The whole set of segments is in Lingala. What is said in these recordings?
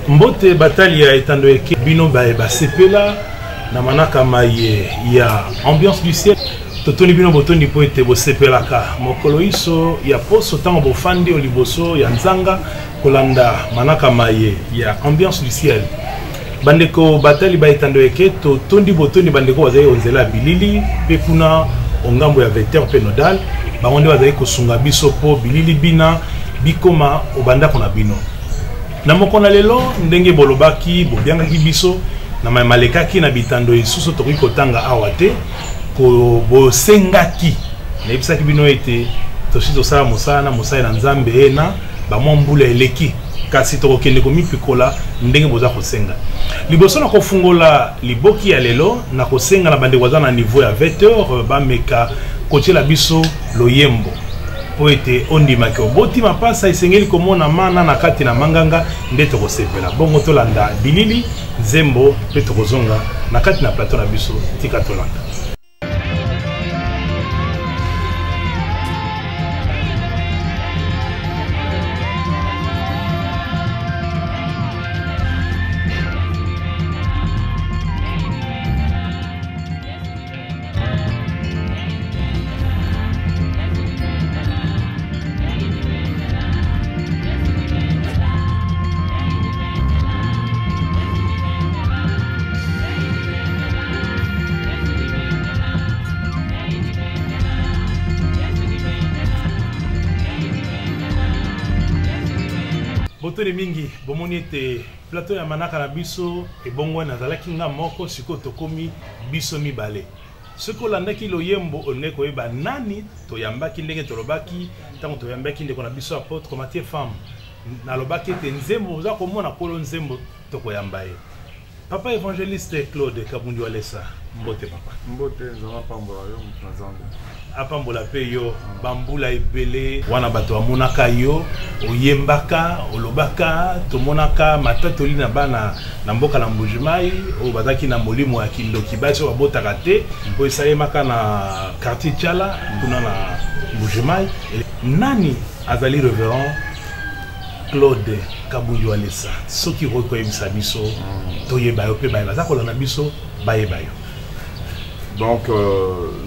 Mbote batalia etando eke bino ba sepela na manaka maye ya ambiance du ciel totoni bino botoni po ete bo sepelaka mokolo iso ya poso tango bo fandi oliboso ya nzanga kolanda manaka maye ya ambiance du ciel bandeko batali ba etando eke totondi botoni bandeko bazali onzela bilili pe kuna ongambo ya vecteur penodal bangonde bazali kosunga biso po bilili bina bikoma obanda kona bino na mokona lelo ndenge bolobaki bobiangaki biso na malekaki na bitando isusu tokoki kotanga awa te ko bosengaki na ebisaki bino ete tosi tosala mosala na mosala na nzambe ena bamwa mbula eleki kasi tokokende komipikola ndenge boza kosenga liboso na kofungola liboki ya lelo na kosenga na bandeko baza na niveau ya 20h bameka kotiela biso loyembo po ete ondimaki oboti mapasa esengeli komona mana na kati na manganga nde tokosepela bongo tolanda bilili nzembo mpe tokozonga na kati na plateau na biso tika tolanda. Botone mingi bomoni ete plateau ya manaka na biso ebongo nazalaki nga moko siko tokomi biso mibale siko landaki loyembo oneko eba nani toyambaki ndenge tolobaki tango toyambaki ndeko na biso apôtre Mathieu femme nalobaki ete nzembo oza komona kolo nzembo tokoyamba ye papa évangéliste Claude Kabundu Alessa mbote papa mbote nzama pambola yo mutazango apambola pe yo bambula ebele wana bato amonaka yo oyembaka olobaka tomonaka matatoli na bana na mboka na Mbujimai o bazaki na molimo ya kindoki baso babotaka te po esalemaka na quartier Tchala kuna na Mbujimai nani azali révérend Claude Kabundu Alessa soki roko ebisa biso toyeba yo pe bayeba za kolona biso bayeba yo. Donc,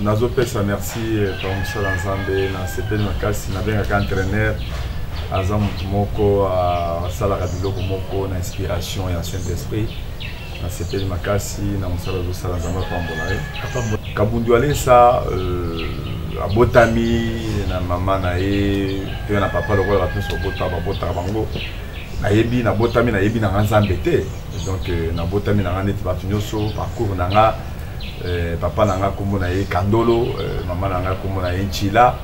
nazo pesa merci par Moussa Lanzambe, na CP Makasi, na bien entraîneur, Azam Moko, à Sala Rabiloko Moko, na inspiration et en Saint-Esprit, na CP Makasi, na Moussa Lanzambe Pambolae. Kabundu Alessa, à Botami, na maman na e, puis na papa le roi la plus au Bota Bango. Na yebi na Botami na yebi na Lanzambe te. Donc na Botami na Ranet Batunyoso, parcours na papa nanga kombo na ye Kandolo, maman nanga kombo na ye Nchila,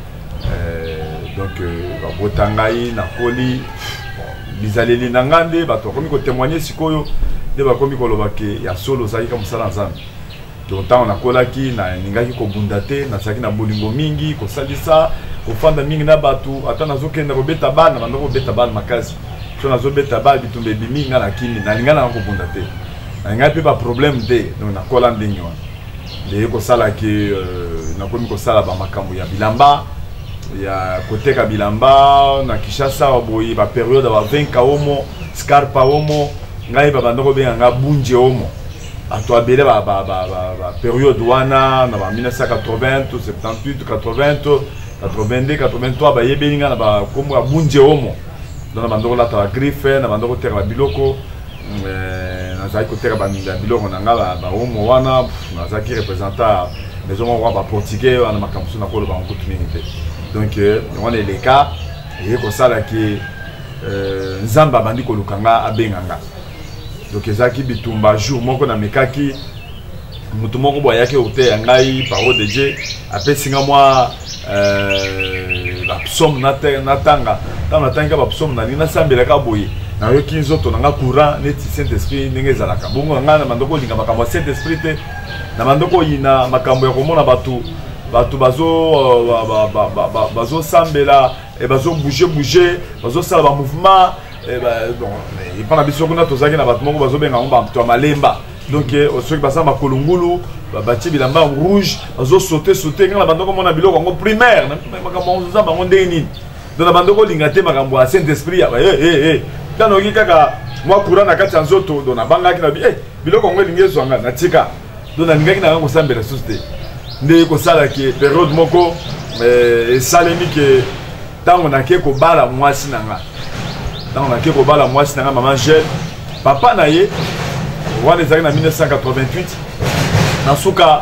donc babotangai na koli bizaleli nanga nde bato komi ko témoigner sikoyo de bakomi ko lobake ya solo zaki ka musala nzambe donc tant on akolaki na ningaki ko bundate na saki na bolingo mingi ko salisa ko fanda mingi na batu ata nazokenda ko beta bana bandoko beta bana makazi so nazobeta ba bitumbe biminga na kimi na lingana ko bundate na ngai pe ba problème de donc na kola ndinyo de ko sala ki na komi ko sala ba makambo ya bilamba ya koteka bilamba na Kishasa boyi ba période ba 20 omo scarpa omo ngai ba bandoko be nga bunje omo ato abele ba période wana na ba 1980 78 80 82 83 ba yebelinga na ba komo bunje omo dans la bandoko la ta griffe na bandoko terre ba biloko na nazali koteka biloko na nga baomo wana nazalaki représentant maison moko ba portugais wana makambo so nakoloba ngo kutu mingi te donc wana eleka eye kosalaki nzambe abandi koluka nga abenga nga donc ezalaki bitumba jour moko namekaki mutu moko boye ayaki hotel ya ngai parole de Dieu apesi nga mwa bapsaume natanga ntango natangika bapsaume nalingi nasambelaka boye nayoki nzoto na nga courant neti saint esprit ndenge ezalaka bongo na ngai na bandoko olinga makambo ya saint esprit te na bandoko oyina makambo ya komona bato bazosambela bazobouge bazosala bamouvement mpona biso kuna tozalaki na bato moko bazobenga ngo bato ya malemba donc soki basala makolungulu batie bilamba rouge bazosaute nga na bandoko mona biloko yango primaire makambo nzambe yango ndenge nini donc na bandoko olinga te makambo ya saint esprit tano oki kaka mwa courant na kati ya nzoto donc nabangaki na biloko yango elingi ezwanga natika donc nalingaki na yango kosambela susu te nde kosalaki periode moko esalemi ke ntango nake kobala mwasi na nga mama Gel papa na ye wana ezalaki na 1988 na suka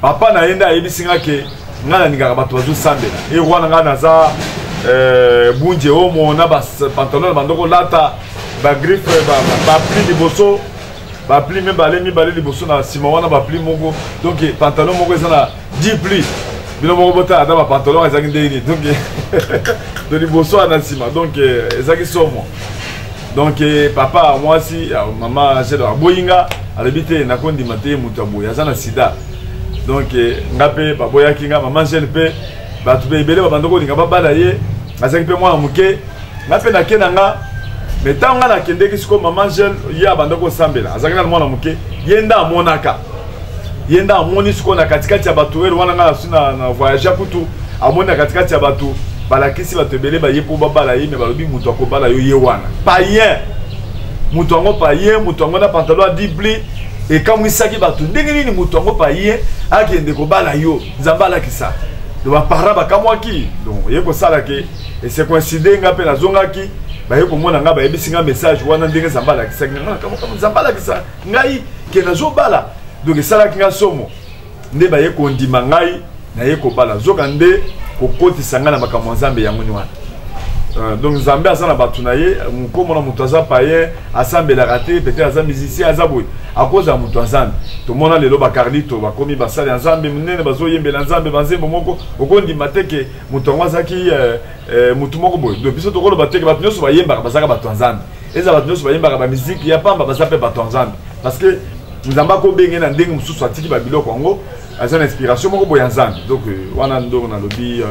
papa na ye nde ayebisi nga ke nga nalingaka bato bazosambela e wana nga naza bunje omo na bapantalon na bandoko lata bagriffe bapli liboso bapli mibale liboso na nsima wana bapli moko donc pantalon moko eza na 10 pli bino moko bota ata bapantalon ezalaki ndenge donc de liboso wana nsima donc ezalaki somo donc papa mwasi mama Gel aboyinga alobi te nakondima te moto aboye aza na sida donc nga mpe baboyaki nga mama Gel mpe bato mpe ebele babandoko olinga babala ye azalaki mpe mwana moke nga mpe nake na nga me ntango nga nakendeki siko mama Gel ye abandoko osambela azalaki na mwana moke ye nde amonaka ye nde amoni siko na katikati ya bato ere wana nga nasusi na voyage ya kutu amoni na katikati ya bato balakisi bato ebele baye mpo babala ye me balobi moto akobala yo ye wana payen moto yango payen moto yango na pantalon ya dibli ekamwisaki bato ndenge nini moto yango payen akende kobala yo nzambe alakisa donc baparent bakamwaki donc ye kosalaki ese coïncide nga mpe nazongaki baye komona nga bayebisi nga message wana ndenge nzambe alakisaki nzambe alakisa ngai ke nazobala donc esalaki nga somo nde baye kondima ngai naye kobala zoka nde kokotisa nga na makambo ya nzambe yango wana donc nzambe aza na bato na ye mokomona moto aza payen asambelaka te peut-être aza musicien aza boye akozala moto ya nzambe tomona lelo bacarlito bakomi basali ya nzambe monene bazoyembela nzambe banzembo moko okondima te ke moto yango azalaki motu moko boye donc biso tokoloba te ke bato nyonso bayembaka bazalaka bato ya nzambe eza bato nyonso bayembaka bamiziki ya pamba baza mpe bato ya nzambe parce que nzambe akobenge na ndenge mosusu atiki babiloko yango aza na inspiration moko boye ya nzambe donc wana ndongo nalobi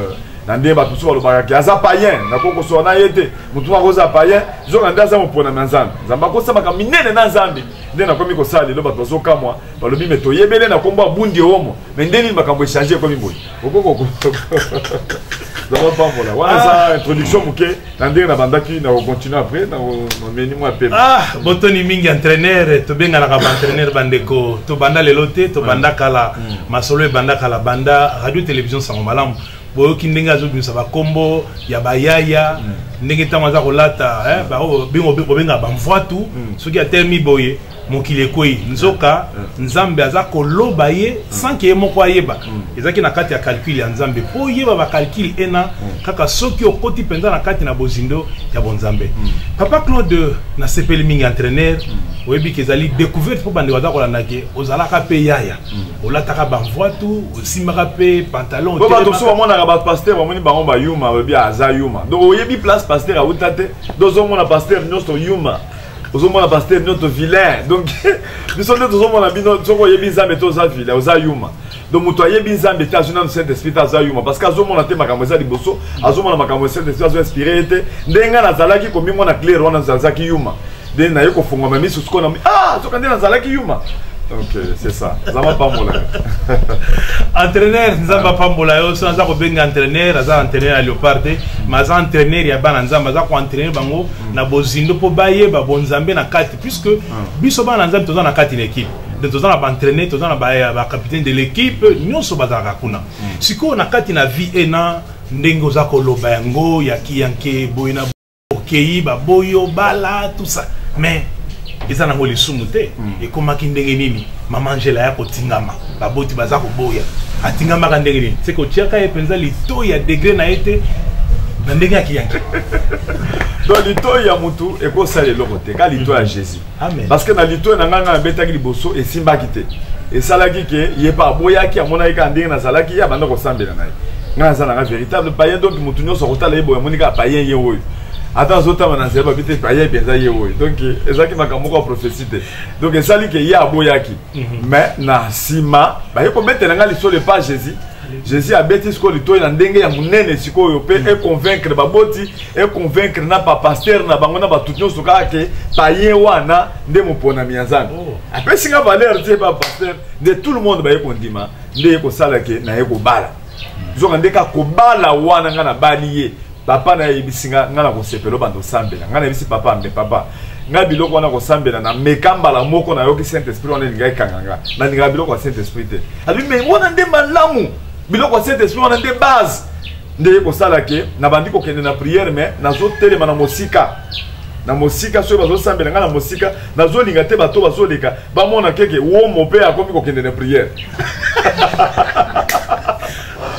na ndenge bato mosusu balobaka ke aza payen nakokosola na ye te motu moko aza payen zoka nde aza moponami ya nzambe nzambe akosambaka minene na nzambe nde nakomi kosala lelo bato bazokamwa balobi me toyebele na kombo abundi omo me nde nini makambo echange ekomi boye okokoko zaba pambola wana eza introduction moke na ndenge na bandaki na kocontinue après na meni mwa pe botoni mingi entraîneur tobenganaka baentraîneur bandeko tobanda lelo te tobanda kala masolo ebanda kala banda radio télévision sango malamu boyoki ndenge azobimisa bakombo ya bayaya ndenge ntango aza kolata bobenga bamvwatu soki atelemi boye mokili ekwei nzoka nzambe aza koloba ye sans ke ye moko ayeba ezalaki na kati ya calcul ya nzambe mpo oyeba bacalcul ena kaka soki okoti mpenza na kati na bozindo ya bonzambe papa Claude nasepeli mingi entraîneur oyebi ke ezali découverte mpo bandeko aza kolanda ke ozalaka mpe yaya olataka bamvwatu osimbaka mpe pantalon po bato so bamonaka bapaster bamoni bango bayuma bayebi aza yuma donc oyebi place paster awuta te donc ozomona paster nyonso yuma ozomona paster nyonso vilain donc biso nde tozomona bino soko oyebi nzambe te oza vilain oza yuma donc moto ayebi nzambe te azwi nano saint esprit te aza yuma parce que azomona te makambo eza liboso azomona makambo ya saint esprit azoinspire ye te nde nga nazalaki komimona claire wana nazalaki yuma nde naye kofungwama miso sikoyo na soka nde nazalaki yuma donc c'est ça nzambe pambola entraîneur nzambe pambola yo so aza kobenga entraîneur aza entraîneur ya léopard te mais aza entraîneur ya bana nzambe aza koentraîner bango na bozindo mpo bayeba bonzambe na kati puisque biso bana nzambe toza na kati na équipe de toza na baentraîner toza na bacapitaine de l'équipe nyonso bazalaka kuna sikoyo na kati na vie ena ndenge oza koloba yango yaki yanke boye na okei baboyo bala tout ça mais eza nango lisumu te ekomaki ndenge nini mama Angela ya kotingama baboti baza koboya atingamaka ndenge nini c'est que tiaka ye penza lito ya degré na ete na ndenge akiyangi donc lito ya mutu ekosala eloko te ka lito ya Jésus amen parce que na lito na nganga betaki liboso esimbaki te esalaki ke ye pa boyaki amonaki ka ndenge nazalaki ya banda kosambela na ye nga za na véritable païen donc mutu nyonso kotala yebo monika païen ye oyo ata zotama na zeba bite païen penza ye oyo donc ezaki makambo ko prophétie te donc esali ke ye aboyaki mais na sima ba yeko metela nga liso le pas Jésus a bêti ce qu'on dit, il a ndenge ya munene sikoyo pe et convaincre baboti et convaincre na pa pasteur na bangona ba tout nyonso ka ke païen wana nde mopona mianzana après singa valeur te ba pasteur de tout le monde ba yeko ndima nde ko sala ke na yeko bala zo ndeka ko bala wana nga na baliye papa na yebisinga nga na ko sepelo bando sambela nga na yebisi papa mbe papa nga biloko wana ko sambela na mekambala moko na yoki Saint Esprit wana ngai kanganga na ngai biloko Saint Esprit te abi me wana nde malamu biloko Saint Esprit wana nde base nde ko sala ke na bandi ko kende na prière mais nazo telema na mosika so bazo sambela nga na mosika nazo linga te bato bazo leka ba mona keke wo mope akomi ko kende na prière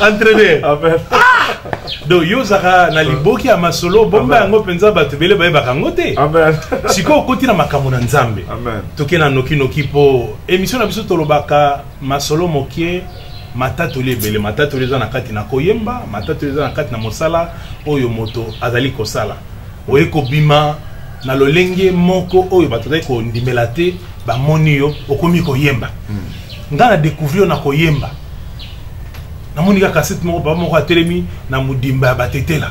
entraîner amen donc yozaka na liboki ya masolo bomba yango penza bato bele baye bakangote amen siko okoti na makambo na nzambe amen toke na noki po émission na biso tolobaka masolo mokie matatu lebele matatu leza na kati na koyemba matatu leza na kati na mosala oyo moto azali kosala oye ko bima na lolenge moko oyo bato zali ko ndimela te ba moni yo okomi koyemba ngana découvrir na koyemba na monika cassette moko ba moko atelemi na mudimba ya batetela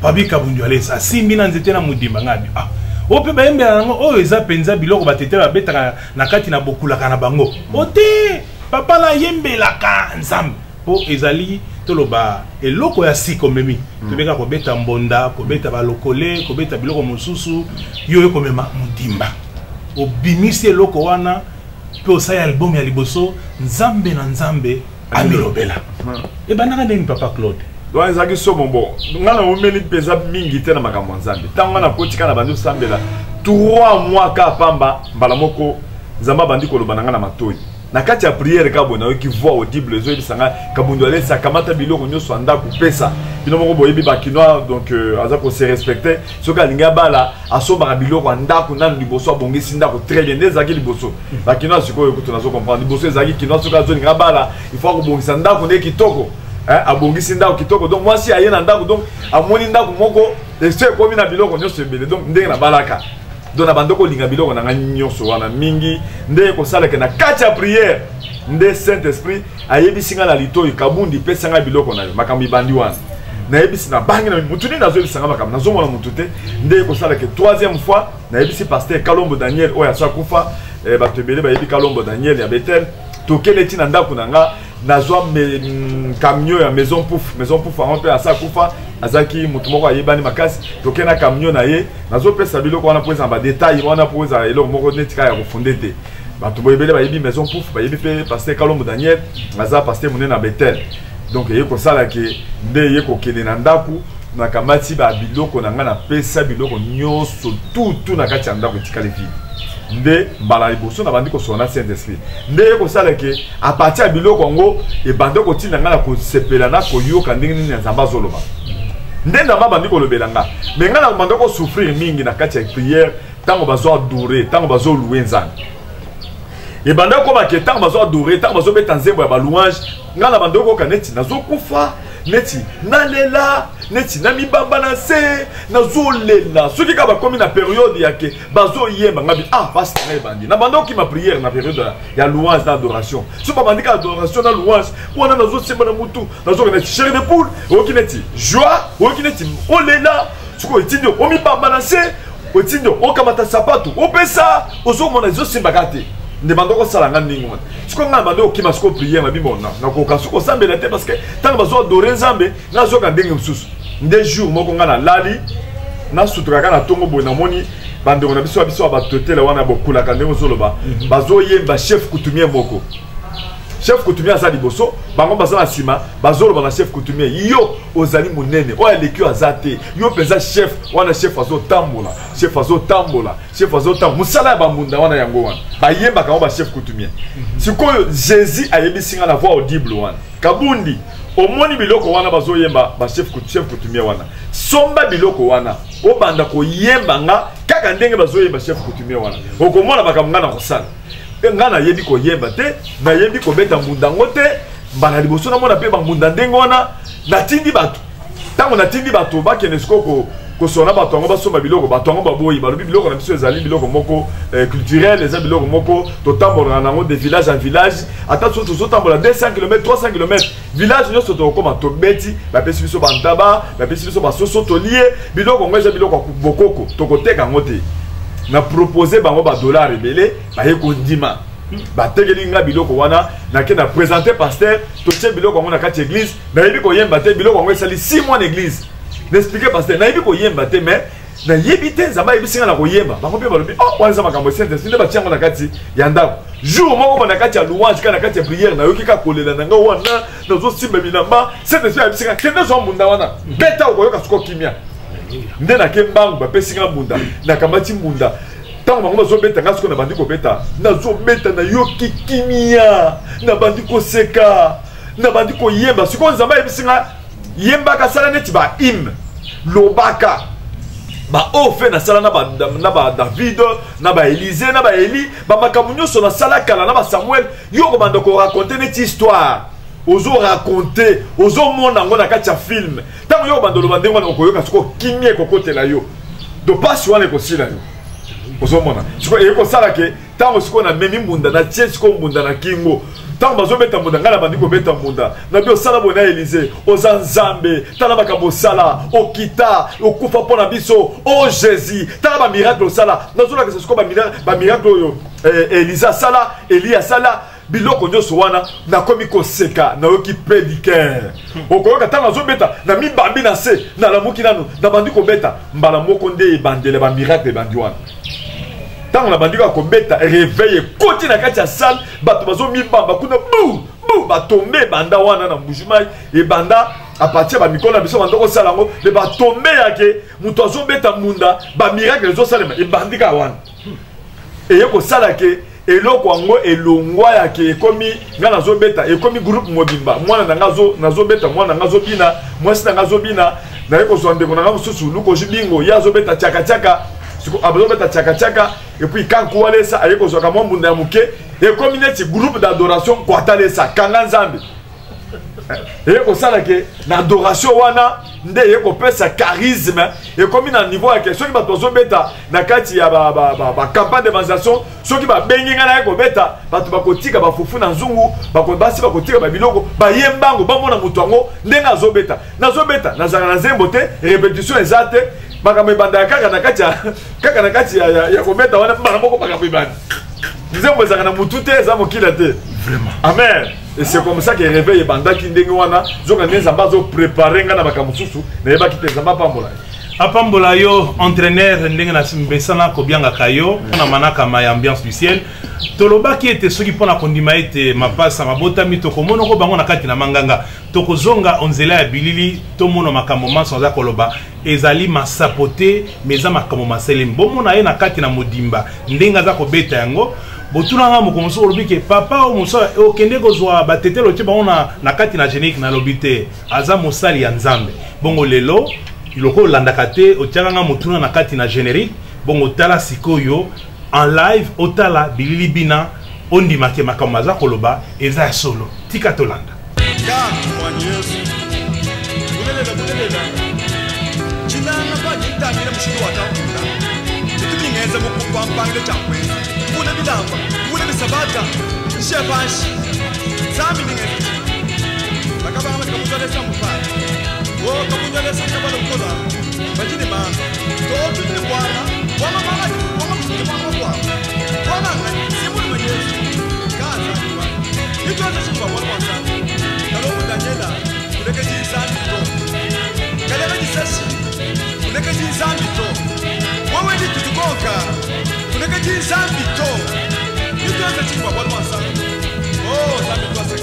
babi kabundu alesa simbi na nzete na mudimba ngabi ope ba yembela nango oyo eza penza biloko batetela betaka na kati na bokulaka na bango ote papa la yembelaka nzambe po ezali toloba eloko ya siko memi tobeka kobeta mbonda kobeta balokole kobeta biloko mosusu yo komema mudimba obimisi eloko wana pe osaya album ya liboso nzambe na nzambe amirobela e banaka ndeni papa Claude donc ezaki so bombo ngana omeli peza mingi te na makambo nzambe tango na kotika na bandi sambela 3 mois ka pamba mbala moko nzamba bandi koloba na matoi na kati ya prière ka bona oki voix audible zo bisanga kabundu ale sakamata biloko nyoso anda kupesa bino moko boyebi bakinoa donc aza ko se respecter soka linga bala asomba biloko anda ko nan liboso abongisi ndako très bien ezaki liboso bakinoa sikoyo kutuna zo comprendre liboso ezaki kinoa soka zo linga bala il faut ko bongisa ndako ne kitoko abongisi ndako kitoko donc moi si ayena ndako donc amoni ndako moko c'est comme na biloko nyoso ebele donc ndenge na balaka donc na bandoko linga biloko na nyonso wana mingi nde ko sala ke na kati ya prière nde Saint Esprit ayebisinga na litoyi kabundi pesanga biloko na yo makambi bandi wana na yebisi na bangi na mutuni nazo yebisanga makambi nazo mona mutute nde ko sala ke troisième fois na yebisi pasteur Kalombo Daniel oya sakufa batebele ba yebi Kalombo Daniel ya Bethel tokele tina ndako nanga nazwa camion ya maison pouf en peu asa kufa azaki mutu moko ayebani makasi toke na camion na ye nazo pesa biloko wana poza ba détail wana poza eloko moko netika ya kufundete te bato boyebele bayebi maison pouf bayebi pe pasteur Kalombo Daniel aza pasteur munene na Bethel donc ye ko sala ke nde ye ko kende na ndaku na kamati ba biloko na nga na pesa biloko nyonso tout na kati ya ndaku tikale vide nde mbala liboso na bandi ko sona Saint Esprit nde ko sala ke a partir ya biloko ngo e bande ko tinda nga na ko sepela na ko yoka ndenge nini nzamba zoloba nde ndamba bandi ko lobela nga mais nga na bande ko souffrir mingi na kati ya prière tango bazo adorer tango bazo louer nzambe e bande ko ba ke tango bazo adorer tango bazo beta nzembo ya ba louange nga na bande ko kaneti nazo kufa neti nalela neti na mibamba na se nazolela soki ka bakomi na période yake bazo yemba ngabi basi na bandi na bando ki ma prière na période ya louange na adoration so ba bandi ka adoration na louange wana nazo semba na mutu nazo na chéri de poule oki neti joie oki neti olela siko etinyo o mibamba na se otinyo o kamata sapato opesa ozo mona zo semba kate ne bando ko sala ngani ngoma siko ngamba bando ki masko prière na bimona na ko kasuko sambela te parce que tant bazo adorer nzambe na zo ka ndenge msusu nde jour moko ngana lali na sutraka na tongo boy na moni bande on a biso ba totela wana bokula ka ndenge zoloba bazo yemba chef coutumier moko chef coutumier aza liboso bango baza na sima bazolo bana chef coutumier yo ozali monene oya lekio azate yo peza chef wana chef azo tambola chef azo tambola chef azo tambola musala ya bambunda wana yango wana bayemba kango ba chef coutumier sikoyo Jésus ayebisinga na voix audible wana kabundi omoni biloko wana bazoyemba ba chef coutumier wana somba biloko wana obanda koyemba nga kaka ndenge bazoyemba chef coutumier wana okomona bakamanga na kosala nga na yebi koyemba te na yebi kobeta mbundango te mbala liboso na mona pe bambunda ndenge wana natindi bato tango natindi bato bakende siko kosona bato yango basomba biloko bato yango baboyi balobi biloko na biso ezali biloko moko culturel eza biloko moko totambola nango de village en village ata so tozotambola 200 km 300 km village nyonso tokoma tobeti bapesi biso bantaba bapesi biso basoso tolie biloko ngo eza biloko bokoko tokoteka yango te na proposer bango ba dollar ebele baye kondima bategeli nga biloko wana nake na présenter pasteur totie biloko ngo na kati église na yebi koyemba te biloko ngo esali 6 mois d'église n'expliquer pasteur na yebi koyemba te mais na yebi te nzamba yebi singa na koyemba bango pe balobi oh wana makambo sainte sinde ba tiango na kati ya ndako jour moko na kati ya louange kana kati ya prière na yoki ka kolela nanga wana nazo simba bilamba sainte sinde yebi singa kende zo munda wana beta okoyoka suko kimia nde na kembangu bapesi nga mbunda na kamati mbunda tango bango bazobeta nga siko na bandi kobeta nazobeta na yoki kimia na bandi koseka na bandi koyemba siko nzamba yebisi nga yembaka sala neti ba hymne lobaka ba ofe na sala na ba David na ba Élisée na ba Élie ba makambo nyonso na sala kala na ba Samuel yo ko banda ko raconter neti histoire ozo raconter ozo mona ngo na kati ya film tango yo banda loba ndengo na koyoka siko kimie kokotela yo do pasi wana ekosila yo ozo mona siko eko sala ke tango siko na memi mbunda na tie siko mbunda na kingo tango bazobeta mbunda ngala bandi kobeta mbunda na bio sala bona Élisée oza nzambe tala makambo sala okita okufa pona biso o Jésus tala ba miracle sala nazola ke siko ba miracle oyo Élisée sala Elia sala biloko nyonso wana nakomi koseka na yoki pédicaire okoyoka ntango azobeta na mibambi na se na lamuki nano na bandi kobeta mbala moko nde ebandele ba miracle ebandi wana ntango na bandi kobeta réveil ekoti na kati ya salle bato bazomibamba kuna bu batombe banda wana na mbujimai ebanda apartir ba mikolo na biso banda kosala yango me batombe yake moto azobeta munda ba miracle ezosalema ebandi ka wana eye kosala ke eloko yango elongwa yake ekomi nga nazobeta ekomi groupe mobimba mwana na ngazo nazobeta mwana ngazo bina mwasi na ngazo bina na yeko so ndeko na ngazo susu luko jibingo ya zobeta chaka chaka siko abozobeta chaka chaka et puis quand kualesa ayeko so kama mbunda ya muke ekomi neti groupe d'adoration kwatalesa kanga nzambe eyeko sala ke na adoration wana nde yeko pesa charisme ekomi na niveau ya ke soki bato bazobeta na kati ya ba campagne d'évangélisation soki babengi nga na yeko beta bato bakotika bafufu na nzungu basi bakotika babiloko bayembango bamona moto yango ndenge azobeta nazobeta nazala na nzembo te répétition eza te makambo ebanda kaka na kati ya kobeta wana mbala moko makambo ebanda nzembo ezaka na mutu te eza mokila te vraiment amen. Et c'est comme ça que réveil et banda qui ndenge wana zoka neza bazo préparer nga na bakamususu na yeba kiteza mapambola apambola yo entraîneur ndenge na simbesana ko bianga kayo na manaka ma ambiance du ciel toloba ki ete soki pona kondima ete mapasa mabota mitoko mono ko bango na kati na manganga tokozonga onzela ya bilili to mono makambo manso za koloba ezali masapote meza makambo maselem bomona ye na kati na modimba ndenga za ko beta yango botuna nga mokomoso olobi ke papa o moso okende kozwa batetelo tie bango na kati na génique na lobi te aza mosali ya nzambe bongo lelo iloko olandaka te otiaka nga motuna na kati na générique bongo otala sikoyo en live otala bilili bina ondimake makambo aza koloba eza ya solo tika tolanda Bilamba, ule bisabata, shebashi, zami ningezi. Bakaba kamunyole samufala. Wo kamunyole samufala ukola. Bajini ma. To tuti bwana, wana mama, wana msiki mama kwa. Wana simuli mwenyezi. Kaza kwa. Nito za shimba wana mwanza. Kalomu Daniela, uleke jizani to. Kalebe jisashi. Uleke jizani to. Wewe ni tutukoka. Uleke jizani to. You don't have to think about one side. Oh, that was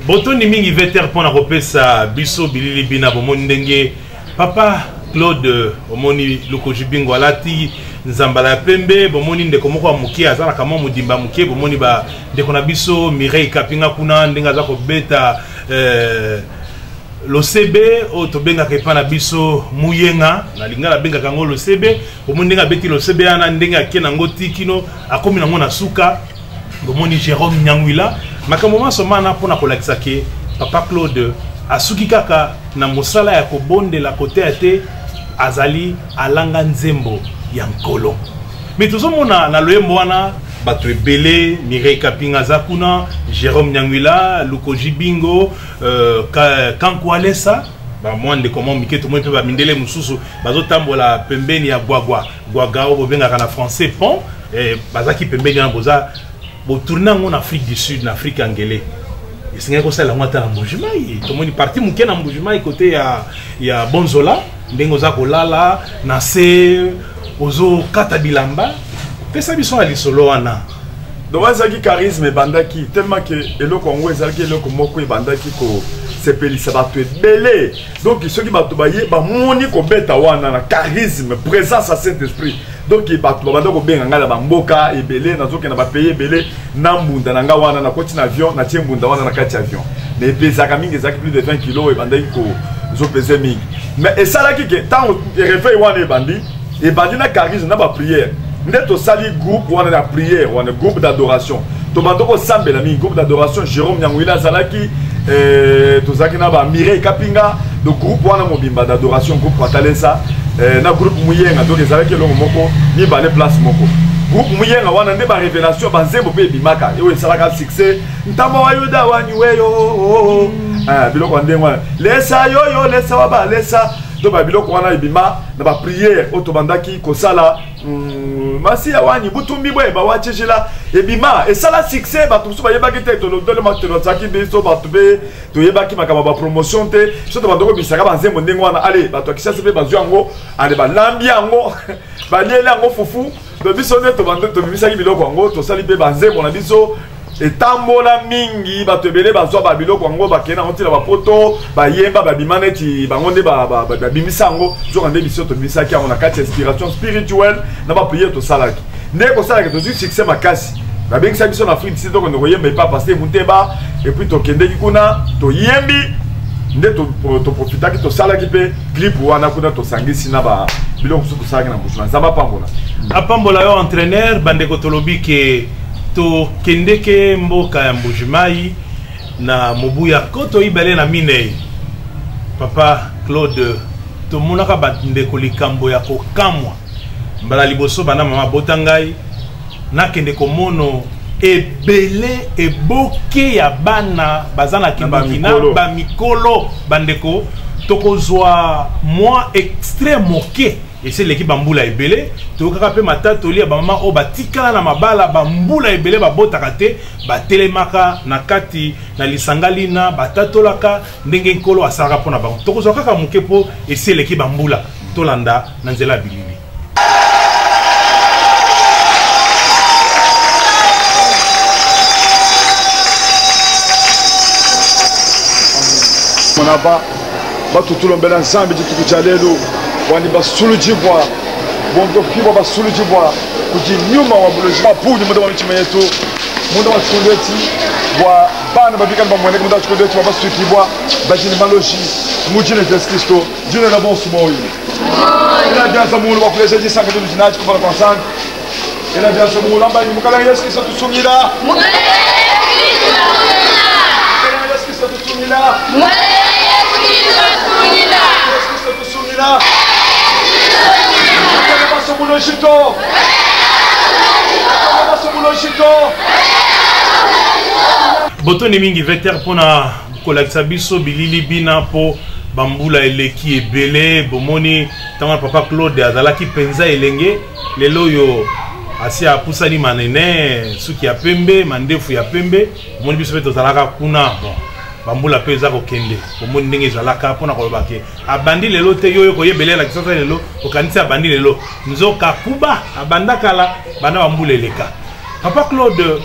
botondi mingi veter pona kopesa biso bilili bina bomoni ndenge papa Claude omoni Lukoji Bingo alati nzambala ya pembe bomoni ndeko moko amukie azala kama mudimba mukie bomoni ba ndeko na biso Mireille Kapinga kuna ndenga za kobeta losebe o to benga ke pana biso muyenga na lingala benga kango losebe bomoni ndenga beti losebe ana ndenga kena ngoti kino akomi nango na suka bomoni Jérôme Nyangwila makambo masomana pona kolakisa ke papa Claude asuki kaka na mosala ya kobonde la kote ate azali alanga nzembo ya nkolo mais tozomona na loyembo wana bato ebele Mireille Kapinga zakuna Jérôme Nyangwila Lukoji Bingo Kanku Alesa ba mwande comment mike to mpe ba mindele mususu bazotambola pembeni ya gwagwa o bengaka na français pont bazaki pembeni na boza bo tourner en Afrique du Sud, en Afrique anglaise. Et c'est comme ça la moitié en Mbujima. Tout le monde est parti mouké en Mbujima côté ya Bonzola, Bengoza Kolala, Nase, Ozo Katabilamba. Pesa biso ali solo ana. Donc azaki charisme bandaki tellement que elo Congo ezaki elo moko bandaki ko sepelisa bato ebele. Donc ceux qui bato baye ba moni ko beta wana na charisme, présence à Saint-Esprit. Donc bato banda ko benga ngala ba mboka ebele nazoke na ba pays ebele na mbunda na nga wana na koti na avion na tie mbunda wana na kati avion. Mais pesaka mingi ezaki plus de 20 kg et bandaki ko zo peser mingi. Mais et ça là qui tant réveil wana e bandi na charisme na ba prière. Nous sali groupe ou on a la prière ou on a groupe d'adoration. Tomandoko sambela mi groupe d'adoration Jérôme Nyangwila Zalaki tozaki na ba Mireille Kapinga le groupe wana mobimba d'adoration groupe Patalesa na groupe Muyenga donc ezalaki longo moko ni ba les place moko. Groupe Muyenga wana nde ba révélation ba nzembo pe bimaka et ezalaka succès ntambo wa yuda wani weyo biloko ndengwa lesa yo lesa waba lesa donc ba biloko wana ibima na ba prière otobandaki kosala masi ya wani butumbi bwe ba wachejela ebima et ça la succès ba tout ba yebaki te to le matelo tsaki biso ba tube to yebaki makaba ba promotion te so to bandoko bisaka ba nzembo ndengo wana allez ba to kisa se ba zwango ale ba lambi yango ba liela yango fufu to biso ne to bando to bisaki biloko yango to sali be ba nzembo na biso etambola mingi bato ebele bazwa ba biloko yango bakena ontila ba poto ba yemba ba bimaneti bango nde ba bimisango zo nde biso to bisaki yango na kati inspiration spirituelle na ba prière to salaki nde ko salaki to succès makasi ba bengisa biso na Afrique c'est donc on yemba pas passer muteba et puis to kende kuna to yembi nde to profitaki to salaki pe clip wana kuna to sangisi na ba biloko so to salaki na mbushima zamba pambola apambola yo entraîneur bandeko tolobi ke to kendeke mboka ya Mbujimai na mobuya koto ibale na mine papa Claude to monaka bandeko likambo ya kokamwa mbala liboso bana mama botangai na kendeko mono ebele eboke ya bana bazana kibakina ba mikolo bandeko tokozwa moi extrême moke et c'est l'équipe bambula ebele to kaka pe matata oli ba mama o batikala na mabala bambula ebele ba botakate ba telemaka na kati na lisangali na batatolaka ndenge nkolo asaka pona bango tokozwa kaka mukepo et c'est l'équipe bambula tolanda na nzela bilili monaba batutulombela ensemble tukuchalelo wani basulujibwa bondo kibo basulujibwa kujinyuma wa buloji mapudi muda wa michima yetu muda wa chukundeti wa bana babika mbamwene muda wa chukundeti wa basukibwa bajini maloji mujine Yesu Kristo jine na bonsu moyi ila bianza mulu wa kuleja jisanga tu jinaji kubala kwa sang ila bianza mulu amba ni mukala Yesu Kristo tusumira mukala Yesu Kristo tusumira Botoni mingi veter pona kolakisa biso bilili bina po bambula eleki ebele bomoni tanga papa Claude azalaki penza elenge lelo yo asi apusani manene suki ya pembe mandefu ya pembe bomoni biso beto zalaka kuna bon bambula pe za kokende omoni ndenge ezalaka pona koloba ke abandi lelo te yoyo koyebelela kisasa lelo okanisa abandi lelo nzoka kuba abanda kala bana bambula eleka papa Claude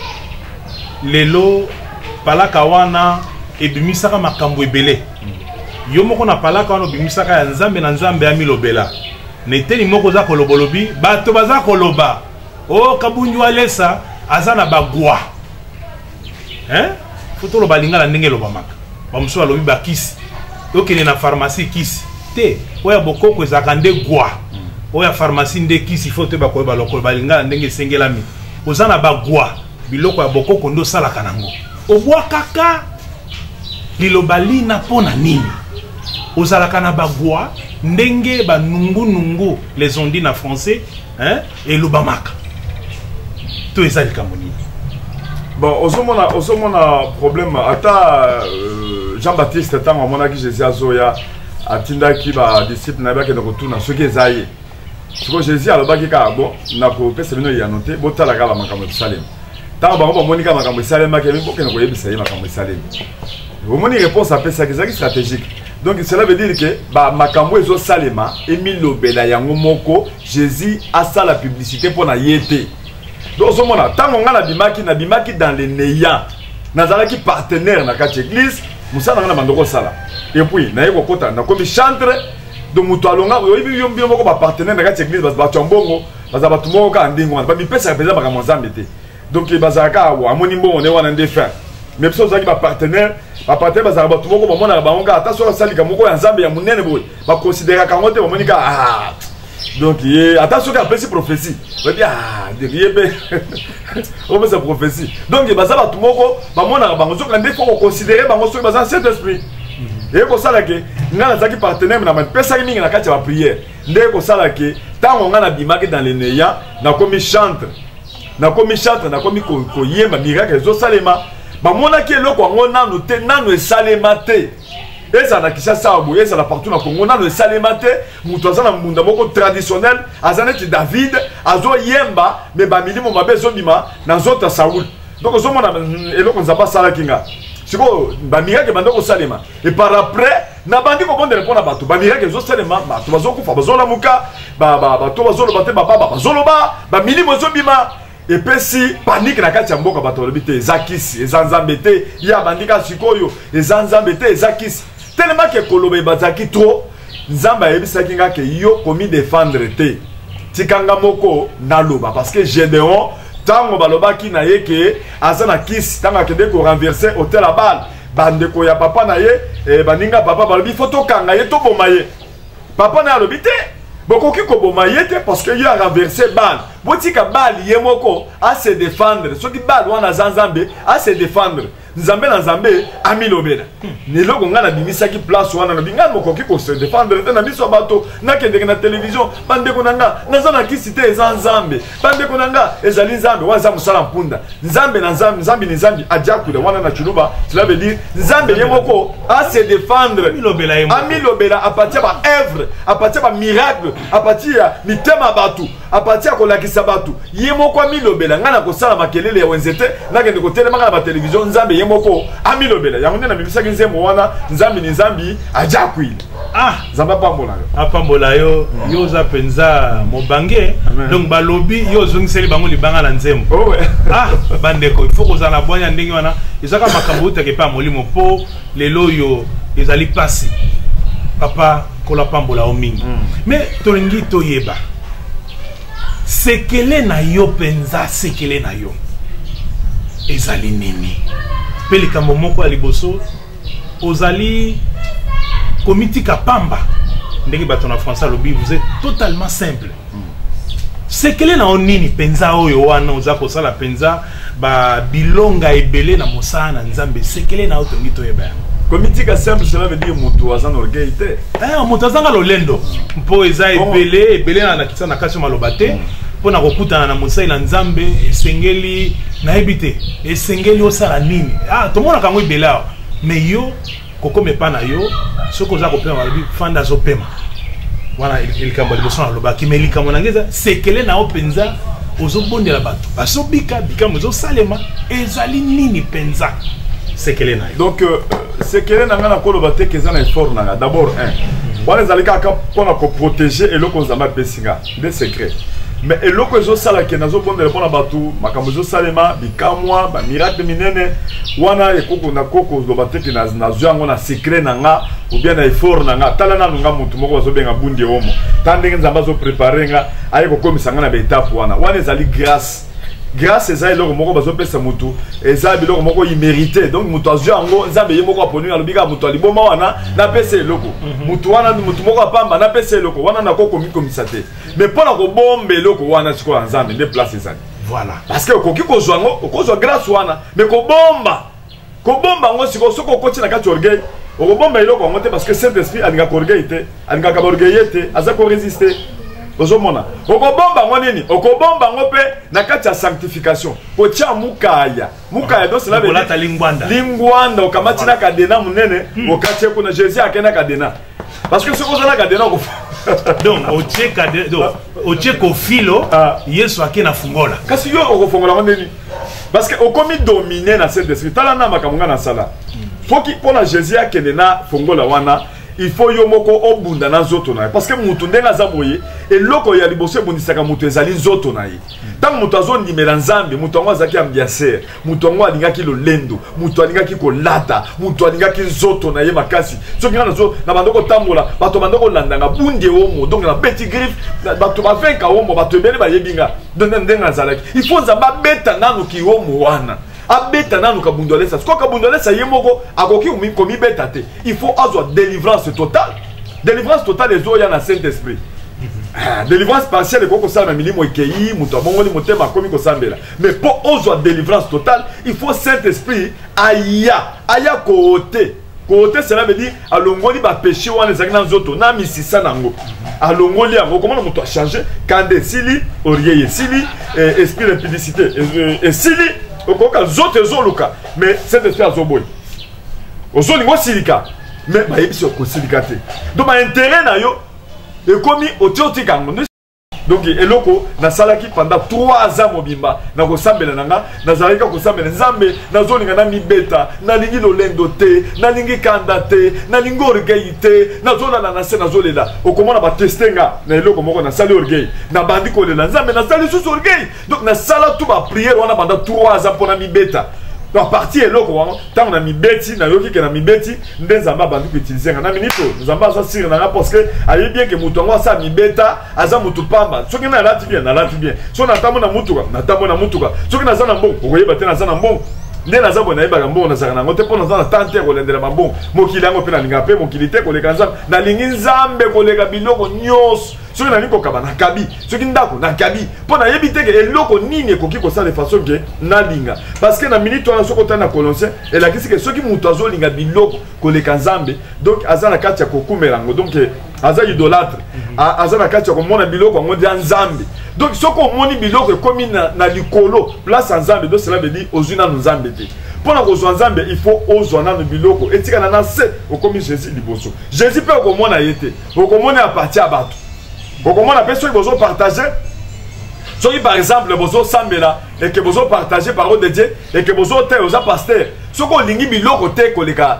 lelo palaka wana ebimisaka makambo ebele yo moko na palaka wana obimisaka ya nzambe na nzambe ya milobela neteni moko za kolobolobi bato baza koloba o kabunju alesa aza na bagwa foto loba lingala ndenge loba maka bamuso alobi bakisi okende na pharmacie kisi te oya bokoko ezaka nde gwa oya pharmacie nde kisi foto bakoyeba lokolo balingala ndenge esengelami oza na bagwa biloko ya bokoko ndo osalaka nango obwakaka liloba lina mpo na nini ozalaka na bagwa ndenge banungunungu les on dit na français eloba maka to eza likambo nini bon ozomona problème ata Jean-Baptiste ntango amonaki Jésus azoya atindaki badisciple na ye bakende kotuna soki eza ye sikoyo Jésus alobaki kaka bo nakopesa bino yano te botala kaka bamakambo esalemi ntango bango bamoni kaka makambo esalemaki bokende koyebisa ye makambo esalemi omoni réponse apesaki ezalaki stratégique donc cela veut dire que bamakambo ezosalema emilobela yango moko Jésus asala publicité mpo na ye te donc ozomona ntango nga nabimaki dans le néant nazalaki partenaire na kati église musala nga na bandoko osala et puis naye kokota nakomi chantre donc moto alonga oyebi yo mbio moko bapartenaire na kati église bato ya mbongo baza bato moko kaka ndenge wana bamipesaka mpenza makambo nzambe te donc bazalaka awa amoni mbongo nde wana nde fin mais biso ozalaki bapartenaire bazalaka bato moko bamonaka bango kaka ata soki asalika moko ya nzambe ya monene boye bakonsideraka yango te bamoni kaka donc ye ata soki apesi prophétie babi ye mpe opesa prophétie donc baza bato moko bamonaka bango soki nde fo koconsidere bango soki baza saint esprit eye kosala ke nga nazalaki partenaire na bapesaki mingi na kati ya baprière nde kosala ke ntango nga nabimaki dans le néant nakomi chantre nakomi koyemba miracle ezosalema bamonaki eloko yango nanu te nanu esalema te ezala na Kinshasa boye ezala partout na Congo nanu esalema te moto aza na mbunda moko traditionnel aza neti David azoyemba me bamilimo mabe ezobima na nzoto ya Saul donc ozomona eloko nzambe asalaki nga sikoyo bamiracle bandi kosalema et par après nabandi kobondela mpo na bato bamiracle ezosalema bato bazokufa bazolamuka bato bazoloba te bababa bazoloba bamilimo ezobima epesi panique na kati ya mboka bato balobi te eza kisi eza nzambe te ya bandika sikoyo eza nzambe te eza kisi tellement ke koloba ebazaki trop nzambe ayebisaki nga ke yo komi défendre te tikanga moko naloba parce que Gédéon tango balobaki na ye ke aza na kisi tango akende korenverse hotel ya bale bandeko ya papa na ye baninga papa balobi fo tokanga ye toboma ye papa na ye alobi te bokoki koboma ye te parce que yo arenverse bale botika bale ye moko ase défendre soki bale wana aza nzambe ase défendre nzambe na nzambe amilobela neloko nga nabimisaki place wana nabi nga mokoki kose défendre te na biso bato nakendeke na télévision bandeko na nga naza na kisi te eza nzambe bandeko na nga ezali nzambe wana eza mosala mpunda nzambe na nzambe ni nzambe ajakuila wana na chuluba cela veut dire nzambe ye moko ase défendre amilobela apatia ba œuvre apatia ba miracle apatia mitema bato apatia kolakisa bato ye moko amilobela nga na kosala makelele ya wenzete nakende kotelemaka na ba télévision nzambe moko amilobela yango nde nabimisaki nzembo wana nzambi ni nzambi ajakwila nzambe apambola yo yo oza mpenza mobange donc balobi yo ozongiseli bango libanga na nzembo bandeko ifo kozala na bwanya ndenge wana ezaka makambo utake epa molimo mpo lelo oyo ezali pasi papa kola pambola o mingi mais tolingi toyeba sekele na yo mpenza sekele na yo ezali nini pe likambo moko ya liboso ozali komitika pamba ndenge bato na français alobi vous êtes totalement simple sekele na onini penza oyo wana oza kosala penza bilonga ebele na mosala na nzambe sekele na otongi toyeba yango komitika simple cela veut dire moto aza na orgueil te moto azanga lolendo mpo eza ebele na kitisa na kasi maloba te pona kokutana na mosai na nzambe esengeli nayebi te esengeli osala nini tomonaka yango ebele awa mais yo kokoma epa na yo soki oza kopema balobi fanda azopema wana likambo ya liboso nalobaki mais likambo nange eza sekele na yo mpenza ozobondela bato bazobika bikambo ezosalema ezali nini mpenza sekele na yo donc sekele na nga nakoloba te ke eza na effort na nga d'abord wana ezali kaka mpona koprotege eloko nzambe apesi nga nde secret mais eloko ezo sala ke nazo bondela pona batu makambo ezo salema bikamwa ba miracle minene wana ekoko na koko zo bateki na yango na secret nanga ou bien na effort nanga tala na nga mutu moko zo benga bundi omo tandenge nzamba zo préparer nga aye ko komisa nga na ba étape wana ezali grâce eza eloko moko bazo pesa mutu eza biloko moko immérité donc mutu azwa yango nzambe ye moko aponi alobika mutu aliboma wana na pesa eloko mutu wana mutu moko apamba na pesa eloko wana na koko mikomisa te mais pona ko bombe eloko wana siko nzambe nde place ezali voilà parce que okoki kozwa ngo okozwa grâce wana mais ko bomba ngo siko soko koti na kati orgueil okobomba eloko ngo te parce que Saint Esprit alinga ko orgueil te alinga ka orgueil te aza ko résister ozomona okobomba ngo nini okobomba ngo pe na kati ya sanctification kotia mukaya donc cela veut dire lingwanda okamati na kadena munene okatie kuna Jésus akena kadena parce que ce qu'on a kadena donc otie ko filo Yesu akena fungola kasi yo okofongola ngo nini parce que okomi dominer na cette esprit tala na makamunga na sala faut que pour la Jésus akena fungola wana il faut yo moko obunda na nzoto na parce que mutu ndenga zaboye eloko ya liboso ebundisaka mutu ezali nzoto na ye tant mutu azo ndimela nzambe mutu ngo azaki ambiaser mutu ngo alingaki lolendo mutu alingaki kolata mutu alingaki nzoto na ye makasi soki ngana zo na bandoko tambola bato bandoko landanga bunde omo donc na petit griffe bato ba venka omo bato ebele ba yebinga donc ndenga zalaki il faut nzamba beta nanu ki omo wana abeta nanu kabundolesa siko kabundolesa ye moko akoki komi beta te il faut azwa délivrance totale ezo ya na Saint-Esprit délivrance partielle ko sala na milimo ekei muto abongoli motema komi ko sambela mais pour ozwa délivrance totale il faut Saint-Esprit aya côté cela veut dire alongoli ba péché wana ezaki na nzoto na misisa nango alongoli yango comment muto a changer kande sili oriye sili esprit d'impudicité et sili okoka zote ezoluka mais cet esprit azoboy ozolingo silika mais ba yebiso ko silika te donc ba intérêt na yo ekomi otioti kango donc eloko na salaki pendant 3 ans mobimba na ko sambela nanga na zalika ko sambela nzambe na zolinga na mibeta na lingi lolendo te na lingi kanda te na lingi orgueil te na zolala na se na zolela okomona ba testenga na eloko moko na sali orgueil na bandi ko lela nzambe na sali sous orgueil donc na sala tout ba prière wana pendant 3 ans pour na mibeta donc partie eloko wana tant na mibeti na yoki ke na mibeti ndenzamba bandi ko utiliser na minito nzamba za sire na parce que ayi bien que mutongo sa mibeta aza mutu pamba soki na lati bien so na tambo na mutuka soki na zana mbongo okoyeba te na zana mbongo nde na zambo na yeba mbongo na zana nango te pona zana tante ko lendela mbongo mokili yango pe na linga pe mokili te ko leka nzambe na lingi nzambe ko leka biloko nyos soki na niko kaba na kabi soki ndako na kabi pona yebi te ke eloko nini ekoki ko sala de façon que na linga parce que na minute wana soko tana Colossiens elakisi ke soki mutu azo linga biloko ko leka nzambe donc azana kati ya kokumelango donc aza idolâtre azana kati ya komona biloko ngo dia nzambe donc soko moni biloko ekomi na likolo place nzambe donc cela veut dire ozuna nzambe te pona kozwa nzambe il faut ozwa na biloko etikana na se okomi Jésus liboso Jésus pe okomona yete okomona apartir bato okomona pe soki bozo partager soki par exemple bozo sambela et que bozo partager parole de Dieu et que bozo te oza pasteur soko lingi biloko te koleka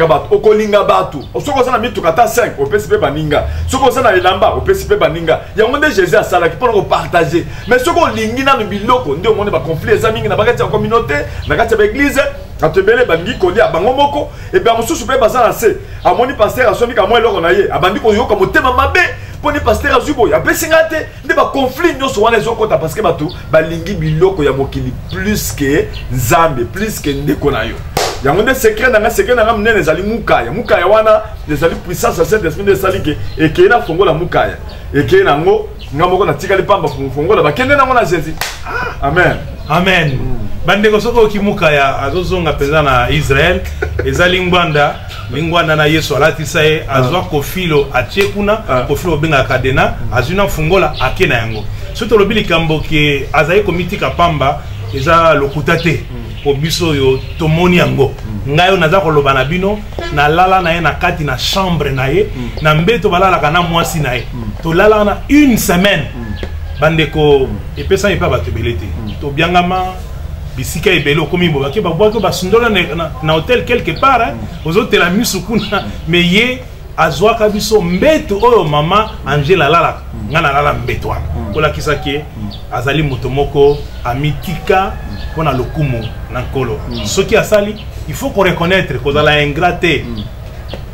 bato okolinga bato soko za na mituka ta 5 opesi pe baninga soko za na elamba opesi pe baninga yango nde Jésus asala ki pona ko partager mais soko lingi na biloko nde omone ba conflit eza mingi na bakati ya communauté na kati ya église atebele bangi kolia bango moko et bien mosusu pe baza na se amoni pasteur asomi ka mo eloko na ye abandi ko yoka motema mabe poni pasteur azubo ya pesinga te nde ba conflit nyoso wana ezokota parce que bato balingi biloko ya mokili plus que nzambe plus que ndeko na yo yango nde secret na mnene ezali mukaya wana ezali puissance ya Saint-Esprit nde esalike ekeye na fongola mukaya ekeye nango nga moko natikali pamba fongola bakende nango na Jésus amen bandeko soko okimukaya azozonga penza na Israel ezali lingwanda na Yesu alatisa ye azwa kofilo atie kuna kofilo obenga kadena azuna fungola akena yango soto lobili kambo ke azaye komitika pamba eza lokuta te po biso yo tomoni yango ngayo naza koloba na bino na lala na ye na kati na chambre na ye na mbeto balalaka na mwasi na ye to lala na une semaine bandeko epesa epa bato ebele te to biangama bisika ebele okomi boba ke babwaki basundola na hôtel quelque part ozotela misu kuna mais ye azwaka biso mbeto oyo mama Angela lala ngana lala mbeto wana kola kisaki azali moto moko amitika pona lokumu na nkolo soki asali il faut qu'on reconnaître kozala ingraté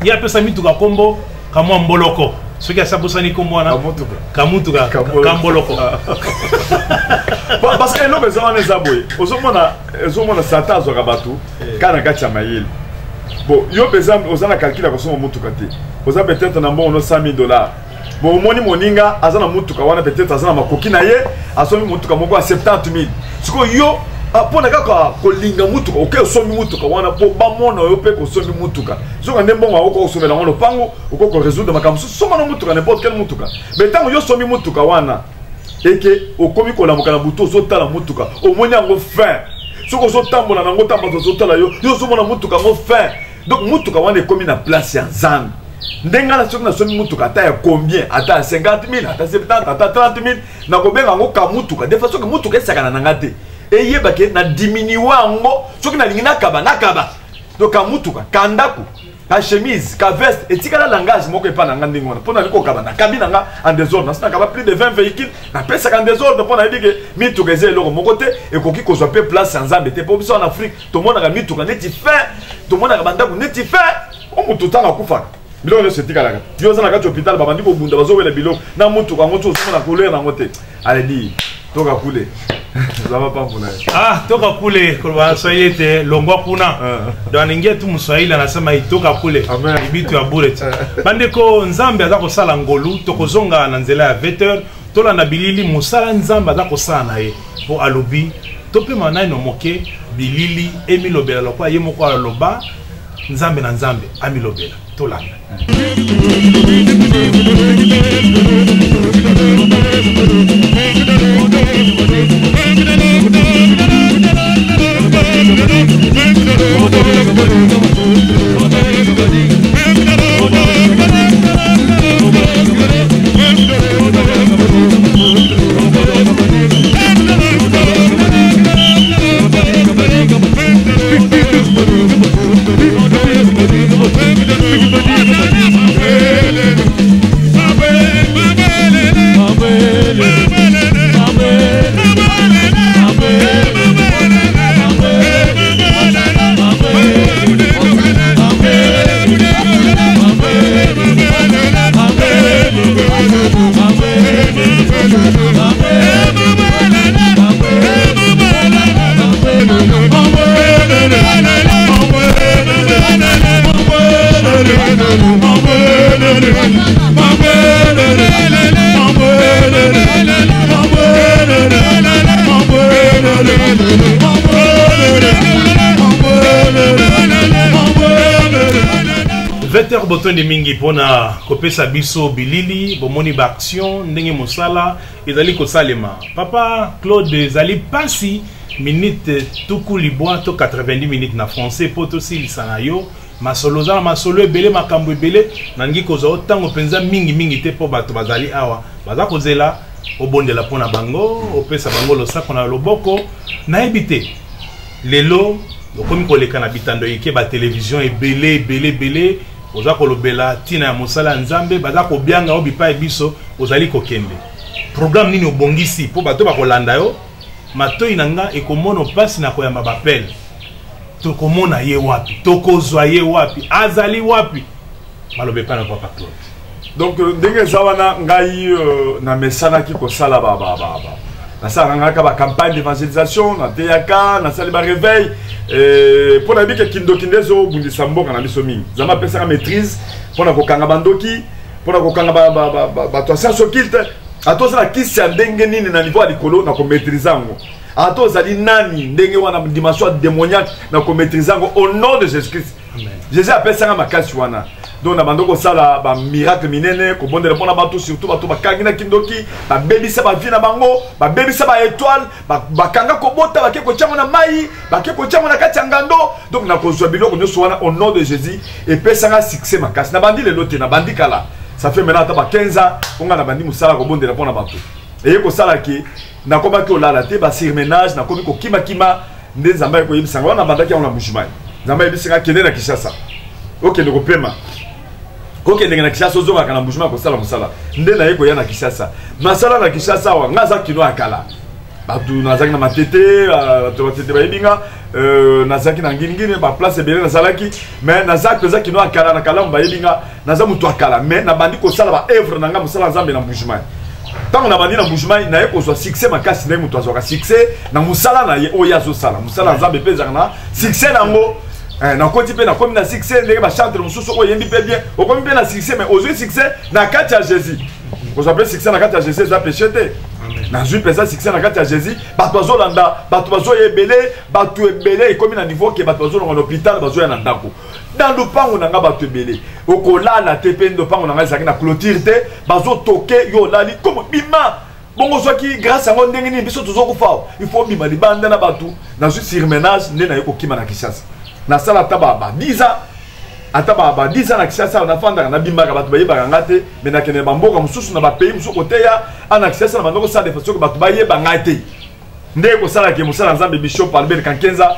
ya pesa mituka kombo kamwa mboloko soki asabosani kombo wana kamutuka kamboloko parce que eloko eza wana eza boye ozomona satan azwaka bato kana kati ya mayele bon yo mpenza oza na calcul ya kosomba mutuka te oza peut-être na mbongo no $100,000 bon omoni moninga aza na mutuka wana peut-être aza na makoki na ye asombi mutuka moko ya 70,000 sikoyo yo mpona kaka kolinga mutuka oke osombi mutuka wana mpo bamona yo mpe kosombi mutuka soka nde mbongo oko kosomela ngo lopango oko koresoudre makambo so soma na mutuka n'importe quelle mutuka mais ntango yo sombi mutuka wana eke okomi kolamuka na butu ozotala mutuka omoni yango fin soki ozotambola nango tambola ozotala yo ozomona mutuka yango fin donc mutuka wana ekomi na place ya nzambe ndenge na soki nasombi mutuka ata ya combien ata ya 50,000 ata 70 ata 30,000 nakobenga yango ka mutuka des fois soki mutuka esakana na nga te eyebake na diminue yango soki nalingi nakaba donc ka mutuka ka ndako ka chemise ka veste etikala langage moko epa na nga ndenge wana mpo nali kokaba nakabi na nga en désordre nasi nakaba plus de 20 véhicules napesaka en désordre mpo nayebi ke mituka eza eloko moko te ekoki kozwa mpe place ya nzambe te mpo biso en afrique tomonaka mituka neti fin tomonaka bandako neti fin omutu ntango akufaka biloko nyonso etikalaka yo oza na kati hôpital babandi kobunda bazowela biloko na mutuka yango ti ozomona couleur yango te aledi toka kule zaba pamfuna toka kule kwa Swahili te longwa kuna ndo ningia tu Mswahili anasema itoka kule ibitu ya bullet bandeko nzambe aza kosala ngolu tokozonga na nzela ya 20h tola na bilili musala nzambe aza kosala na ye po alobi topema naino moke bilili emilobela lokwa ye moko aloba nzambe na nzambe amilobela tolanda Veter boton de mingi pona kopesa biso bilili bomoni ba action ndenge mosala ezali kosalema papa Claude ezali pasi minute tuku libwa to 90 minutes na français poto silisana yo masolo za masolo ebele makambo ebele nangi koza otango penza mingi te po bato bazali awa baza kozela obondela pona bango opesa bango losako na loboko na ebite lelo lokomi koleka na bitando yeke ba télévision ebele oza kolobela tina ya mosala nzambe baza kobianga obipa ebiso ozali kokende programme nini obongisi po bato bakolanda yo matoi nanga ekomono pasi na koyamba bapel tokomona ye wapi tokozwa ye wapi azali wapi malobe pa na papa Claude donc ndenge zawana ngai na mesana ki kosala nasala ngaka ba campagne d'évangélisation na teyaka nasali ba réveil pour na bike kindokindezo bundisa mboka na biso mingi zama pesa maîtrise pour na kokanga bandoki pour na kokanga ba to science occulte atoza na kisi ya ndenge nini na niveau ya likolo na ko maîtriser ngo atoza li nani ndenge wana dimension démoniaque na ko maîtriser ngo au nom de Jésus Christ Jésus appelle ça makasi wana donc na bandoko sala ba miracle minene ko bondela pona bato surtout bato bakangi na kindoki ba bebisa ba vie na bango ba bebisa ba étoile ba kanga ko bota ba ke ko chamo na mai ba ke ko chamo na kati ya ngando donc na ko zwa biloko nyoso wana au nom de Jésus et pesa nga succès makasi na bandi le lote na bandi kala ça fait maintenant ta ba 15 ans on na bandi musala ko bondela pona bato et ko sala ki na ko ba ke olala te ba surménage na ko ko kima nde nzamba ko yebisa ngona bandaki on na mujimai nzamba yebisa kende na Kinshasa OK ndoko pema koke ndenge na Kinshasa ozonga kana mbujuma ko sala musala nde na yeko ya na Kinshasa masala na Kinshasa wa ngaza kino akala batu nazaki na matete to matete bayibinga nazaki na ngingine ba place ebele nazalaki mais nazaki peza kino akala na kala bayibinga naza mutu akala mais na bandi ko sala ba œuvre na nga musala nzambe na mbujuma tant na bandi na mbujuma na yeko so succès makasi ndenge mutu azoka succès na musala na ye oya zo sala musala nzambe peza na succès nango na koti pe na komi na succès ndenge ba chanter mususu ko yembi pe bien o komi pe na succès mais ozo succès na kati ya Jésus ko s'appelle succès na kati ya Jésus za péché te na zui pesa succès na kati ya Jésus bato bazolanda bato bazoyebele bato ebele ekomi na niveau ke bato bazolonga na hôpital bazoya na ndako dans le pango na nga bato ebele okolala te pe ndo pango na nga ezalaki na clôture te bazotoke yo lali comme bima bongo soki grâce à ndenge nini biso tozokufa il faut bima libanda na bato na zui surmenage nde na ye kokima na Kinshasa na sala taba ba 10 ans ataba ba 10 ans na Kinshasa na fanda na bimbaka bato bayeba ngate mais na kene bamboka mususu na ba pays mususu koteya ana Kinshasa na bandoko sa de façon que bato bayeba ngate nde ko sala ke musala nzambe bishop Albert Kankenza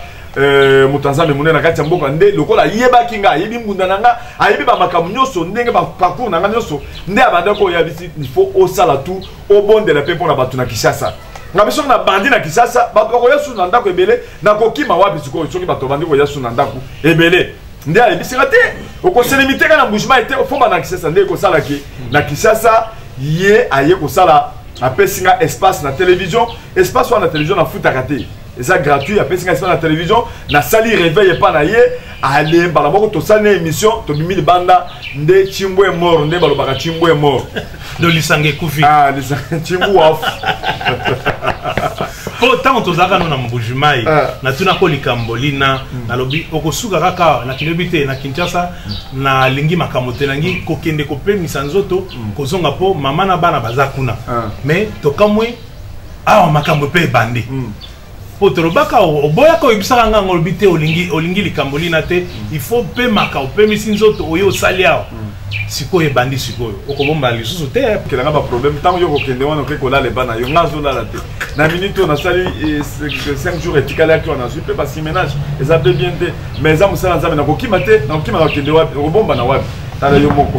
mutanzambe munena kati ya mboka nde lokola yeba kinga yebi mbunda nanga ayebi ba makamu nyoso ndenge ba parcours nanga nyoso nde abandako ya bisi il faut au sala tout au bon de la paix pour na bato na Kinshasa na biso na bandi na Kinshasa bato ko yasu na ndako ebele na kokima wapi siko soki bato bandi ko yasu na ndako ebele nde ayebisika te okoselimite kana mbujima ete ofomba na Kinshasa nde kosala ki na Kinshasa ye aye kosala apesinga espace na télévision espace wa na télévision na futaka te eza gratuit apesinga espace na télévision na sali réveil pa na ye ale bala moko to sali na émission to bimi libanda nde Chimbwe mort nde balobaka Chimbwe mort de lisange kufi lisange Chimbu waf po tango tozaka no na mbujimai na tuna ko likambolina na lobi okosuka kaka na kilobite na Kinshasa na lingi makamote nangi kokende ko pemisa nzoto kozonga po mama na bana bazakuna mais tokamwe awa makambo pe bandi po torobaka oboya ko ibisaka nga ngolbite olingi likambolina te il faut pe maka opemisi nzoto oyo salia sikoyo bandi sikoyo okobomba lisusu te kelanga ba problème tant yo kokende wana ke kola le bana yo ngazo la te na minute on a sali 5 jours etikala ki on a super parce que ménage et ça bien te mais ça musala nzambe na kokima te na kokima kokende wapi okobomba na wapi tala yo moko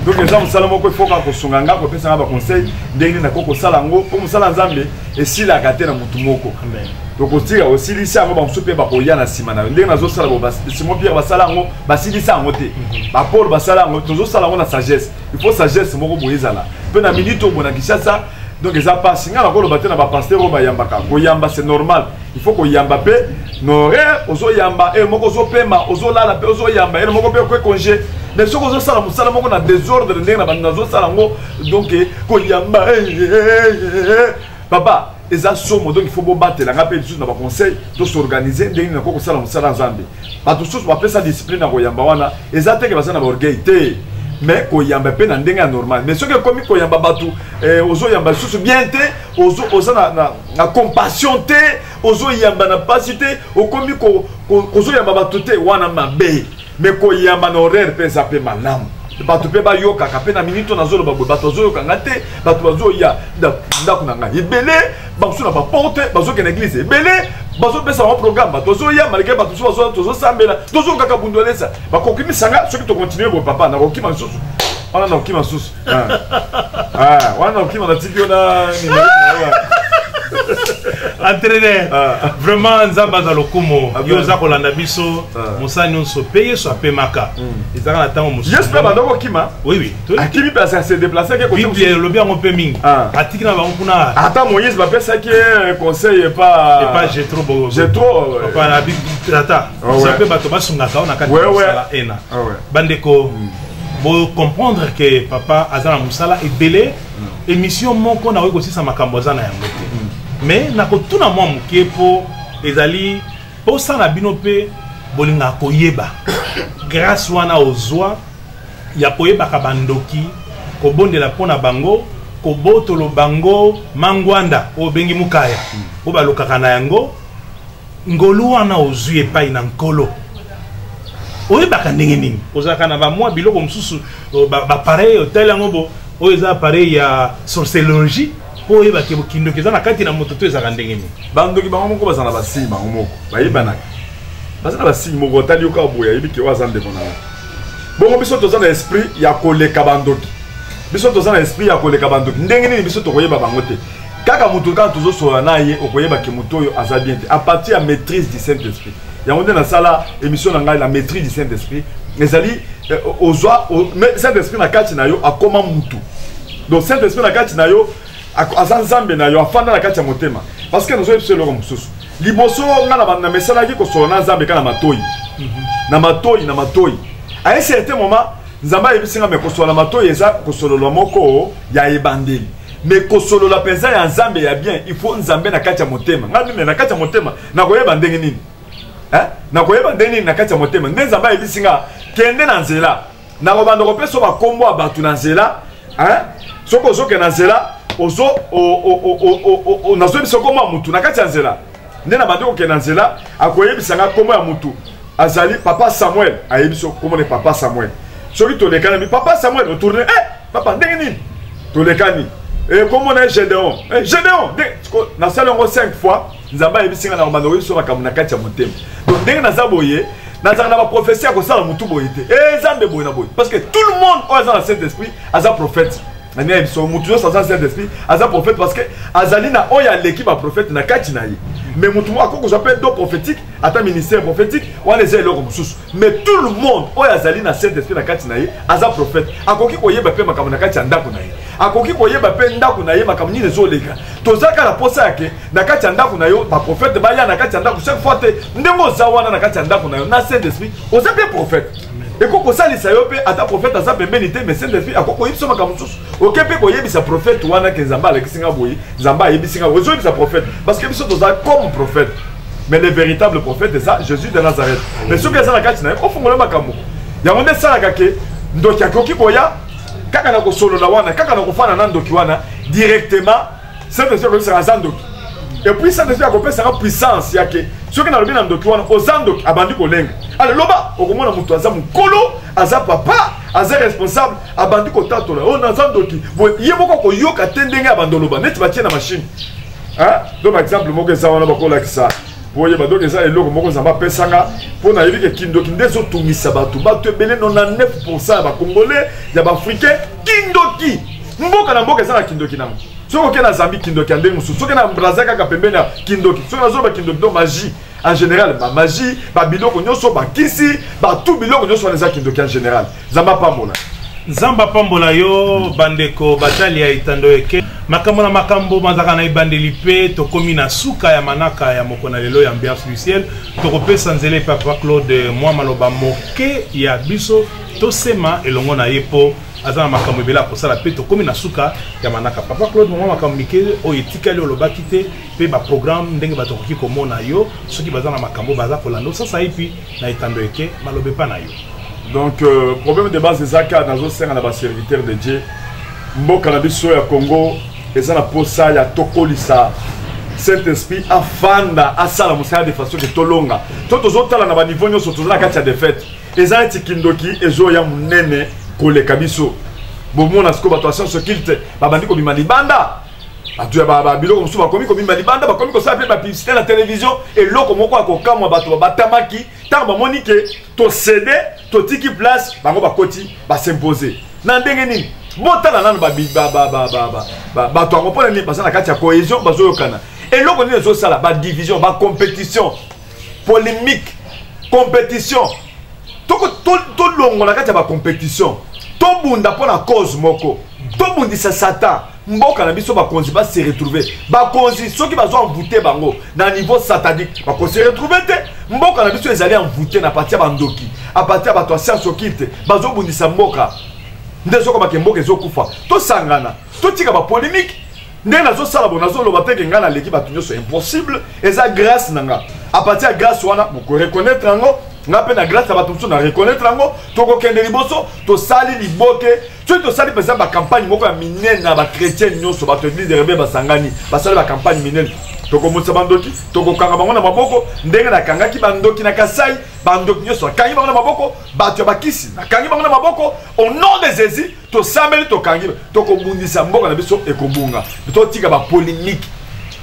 donc ça musala moko il faut ka kosunga nga ko pesa ba conseil ndenge na koko sala ngo po musala nzambe et si la kate na mutu moko amen donc otira aussi lisa ngo ba msupe ba koya na sima na ndenge nazo sala ba simo pierre ba sala ngo ba silisa ngo te ba paul ba sala ngo tozo sala ngo na sagesse il faut sagesse moko boyezala pe na minute obona Kinshasa donc ça passe nga ko lo batena ba pasteur ba yamba ka ko yamba c'est normal il faut ko yamba pe no ozo yamba e moko zo pema ozo lala pe ozo yamba e moko pe ko congé mais ce que ça musala moko na désordre ndenge na bana zo sala ngo donc ko yamba papa eza somo donc il faut battre la rappel tous na ba conseil to s'organiser ndenge na ko sala musala nzambe ba tous ba pesa discipline na ko yamba wana eza te ke basana ba orgueil te mais ko yamba pe na ndenge normal mais ce que comme ko yamba batu ozo yamba susu bien te ozo na compassion te ozo yamba na pasité o komi ko ozo yamba batu te wana mabe mais ko yamba na horaire pe ça pe malamu bato pe ba yoka ka pe na minute na zolo babo bato zo yoka ngate bato bazo ya ndako na nga ebele baso na ba porte bazo ke na église ebele bazo pesa un programme bato zo ya malgré bato zo tozo sambela tozo kaka bundolesa ba kokimi sanga soki to continuer bo papa na kokima nsusu wana na kokima nsusu wana na kokima na tiki na entraîneur vraiment nzamba za lokumo yo za kolanda biso musani onso paye so apemaka ezaka na tango musu j'espère ba ndoko kima oui akimi parce que se déplacer que côté bible lobi en pe mingi atiki na bango kuna ata Moïse ba pesa que conseil pas j'ai trop pas na bible tata ça peut bato basunga ka na kati sala ena bandeko bo comprendre que papa azana musala et belé émission moko na weko sisa makambo zana yango te mais na kotuna mwa mukie po ezali po sana bino pe bolinga koyeba grâce wana ozwa ya koyeba ka bandoki ko bondela pona bango ko botolo bango mangwanda o bengi mukaya o balokaka na yango ngolu wana ozwi epai na nkolo oyeba ka ndenge nini ozaka na ba mwa biloko msusu ba pareil hotel yango bo oza pareil ya sorcellerie po yeba ke bokindo keza na kati na moto to ezaka ndenge ni bandoki bango moko bazana basini bango moko bayeba na bazana basini moko tali yoka boya yebi ke waza ndeko na Bon, biso toza na esprit ya koleka bandoki. Biso toza na esprit ya koleka bandoki. Ndenge nini biso tokoyeba bango te. Kaka mutu quand tozo sola na ye okoyeba ke mutu oyo aza bien te. À partir de maîtrise du Saint-Esprit. Yango nde na sala émission na ngai la maîtrise du Saint-Esprit. Ezali ozwa Saint-Esprit na kati na yo akoma mutu. Donc Saint-Esprit na kati na yo aza nzambe na yo afanda na kati ya motema. Parce que nous sommes sur le mususu. Liboso nga na mesala ki ko sola na nzambe kana matoyi. Na matoyi. À un certain moment, nzamba ebisinga me ko sola matoyi eza ko solo moko ya ebandeli. Mais ko solo la penza ya nzambe ya bien, il faut nzambe na kati ya motema. Nga na kati ya motema na koyeba ndenge nini? Na koyeba ndenge nini na kati ya motema? Nzamba ebisinga kende na nzela. Na ko bando ko peso ba kombo abatu na nzela, soko zoke na nzela, ozo nazo biso kombo mutu na kati ya nzela. Ndena bando ko kena nzela, akoyebisanga kombo ya mutu. Azali papa Samuel, ayebiso kombo ne papa Samuel. Soki to lekana mi papa Samuel retourne, papa ndenge nini? To lekani. Et comment on est Gédéon? Gédéon, na salongo 5 fois, nzamba ebisinga na bando so makamuna kati ya motema. Donc ndenge na zaboye, na zanga na prophétie ko sala mutu boyete. Nzambe boye na boye parce que tout le monde a dans le Saint-Esprit, aza prophète. Na nia biso mutu so dans le Saint-Esprit, aza prophète parce que azali na oya l'équipe ba prophète na kati na ye. Mais mutu akoko j'appelle do prophétique, ata ministère prophétique, on les a comme sous. Mais tout le monde oya azali na Saint-Esprit na kati na ye, aza prophète. Akoki ko yeba pe makamuna kati ya ndako na ye. Akoki ko yeba pe ndako na ye makamuni lezo leka. Tozaka la posa yake na kati ya ndako na yo ba prophète ba ya na kati ya ndako chaque fois te ndemo zawana na kati ya ndako na yo na Saint-Esprit, oza pe prophète. Et koko sali sa yo pe ata prophète aza pembeni te mais Saint-Esprit akoko yebisa makamuni sous. OK pe ko yebisa prophète wana ke nzamba lekisinga boyi, nzamba yebisinga ozo yebisa prophète parce que biso toza comme prophète. Mais le véritable prophète c'est ça Jésus de Nazareth. Mais ce que ça na kati na yo ofungola makambo. Ya monde sala kake ndoki akoki koya kaka na ko solo la wana kaka na ko fana na ndoki wana directement Saint-Esprit sera zandoki. Et puis Saint-Esprit akopesa ka puissance yake. Soki na lobi na ndoki wana ozandoki abandi ko lenga. Alors loba okomona mutu aza mukolo aza papa aza responsable abandi ko tatola on azandoki. Yeboko ko yoka tendenge abandoloba neti batie na machine. Donc par exemple moko za wana bakola kisa. Voyez ba donc eza eloko moko nzamba pesanga pona yebi ke kindoki ndezo tumisa batu ebele 99% ba congolais ya ba africain kindoki mboka na mboka eza na kindoki nango soko ke na Zambie kindoki ande musu soko na Brazza kaka pembeni ya kindoki soko na zo ba kindoki do magie en général ba magie ba biloko nyoso ba kisi ba tout biloko nyoso na za kindoki en général nzamba pambola Nzamba pambola yo bandeko batali ya itando eke makambo na makambo mazaka na ibandeli pe tokomi na suka ya manaka ya mokona lelo ya ambiance du ciel tokopesa nzele papa Claude mwa maloba moke ya biso tosema elongo na yepo azana makambo ebela kosala pe tokomi na suka ya manaka papa Claude mwa makambo mike o etikali olobaki te pe ba programme ndenge batokoki komona yo soki bazana makambo baza kolando sasa ipi na itando eke malobe pa na yo. Donc, problème de base, c'est ça qu'il y a dans le serviteur de Dieu. Mboka na biso ya Congo, et ça na posa ya tokolisa. Saint-Esprit afanda asala musaya de façon que tolonga. Toto zotala na ba niveau nyoso tozala kati ya défaite. Eza tikindoki ezo ya munene koleka biso. Bomona siko bato asanso kilte babandi ko bimali banda. Atuya ba biloko musu bakomi ko bimali banda bakomi ko sa pe ba publicité na télévision et loko moko akokamwa bato batamaki tamba monike to céder to tiki place bango bakoti ba s'imposer. Na ndenge nini? Botala nanu ba to ngopona ni basana kati ya cohésion bazoyokana. Et loko ni zo sala ba division ba compétition polémique compétition. To longo na kati ya ba compétition. To bunda pona cause moko. To bundisa Satan. Mboka na biso bakonzi ba se retrouver bakonzi soki bazo envoûter bango na niveau satanique bakonzi se retrouver te mboka na biso ezali envoûter na partir bandoki a partir ba to science occulte bazo bundisa mboka ndezo ko bakemboka ezokufa to sangana to tika ba polémique ndenge nazo sala bona zo loba te ngana leki batu nyoso impossible eza grâce nanga a partir ya grâce wana moko reconnaître ngo ngape na grâce ba tumso na reconnaître ngo toko kende liboso to sali liboke to sali pesa ba campagne moko ya minene na ba chrétien nyoso ba to église de rebé ba sangani ba sali ba campagne minene toko mutsa bandoki toko kanga bango na maboko ndenge na kangaki bandoki na Kasai bandoki nyoso kangi bango na maboko bato ba kisi na kangi bango na maboko au nom de Jésus to sambeli to kangi toko bundisa mboka na biso ekobunga to tika ba polémique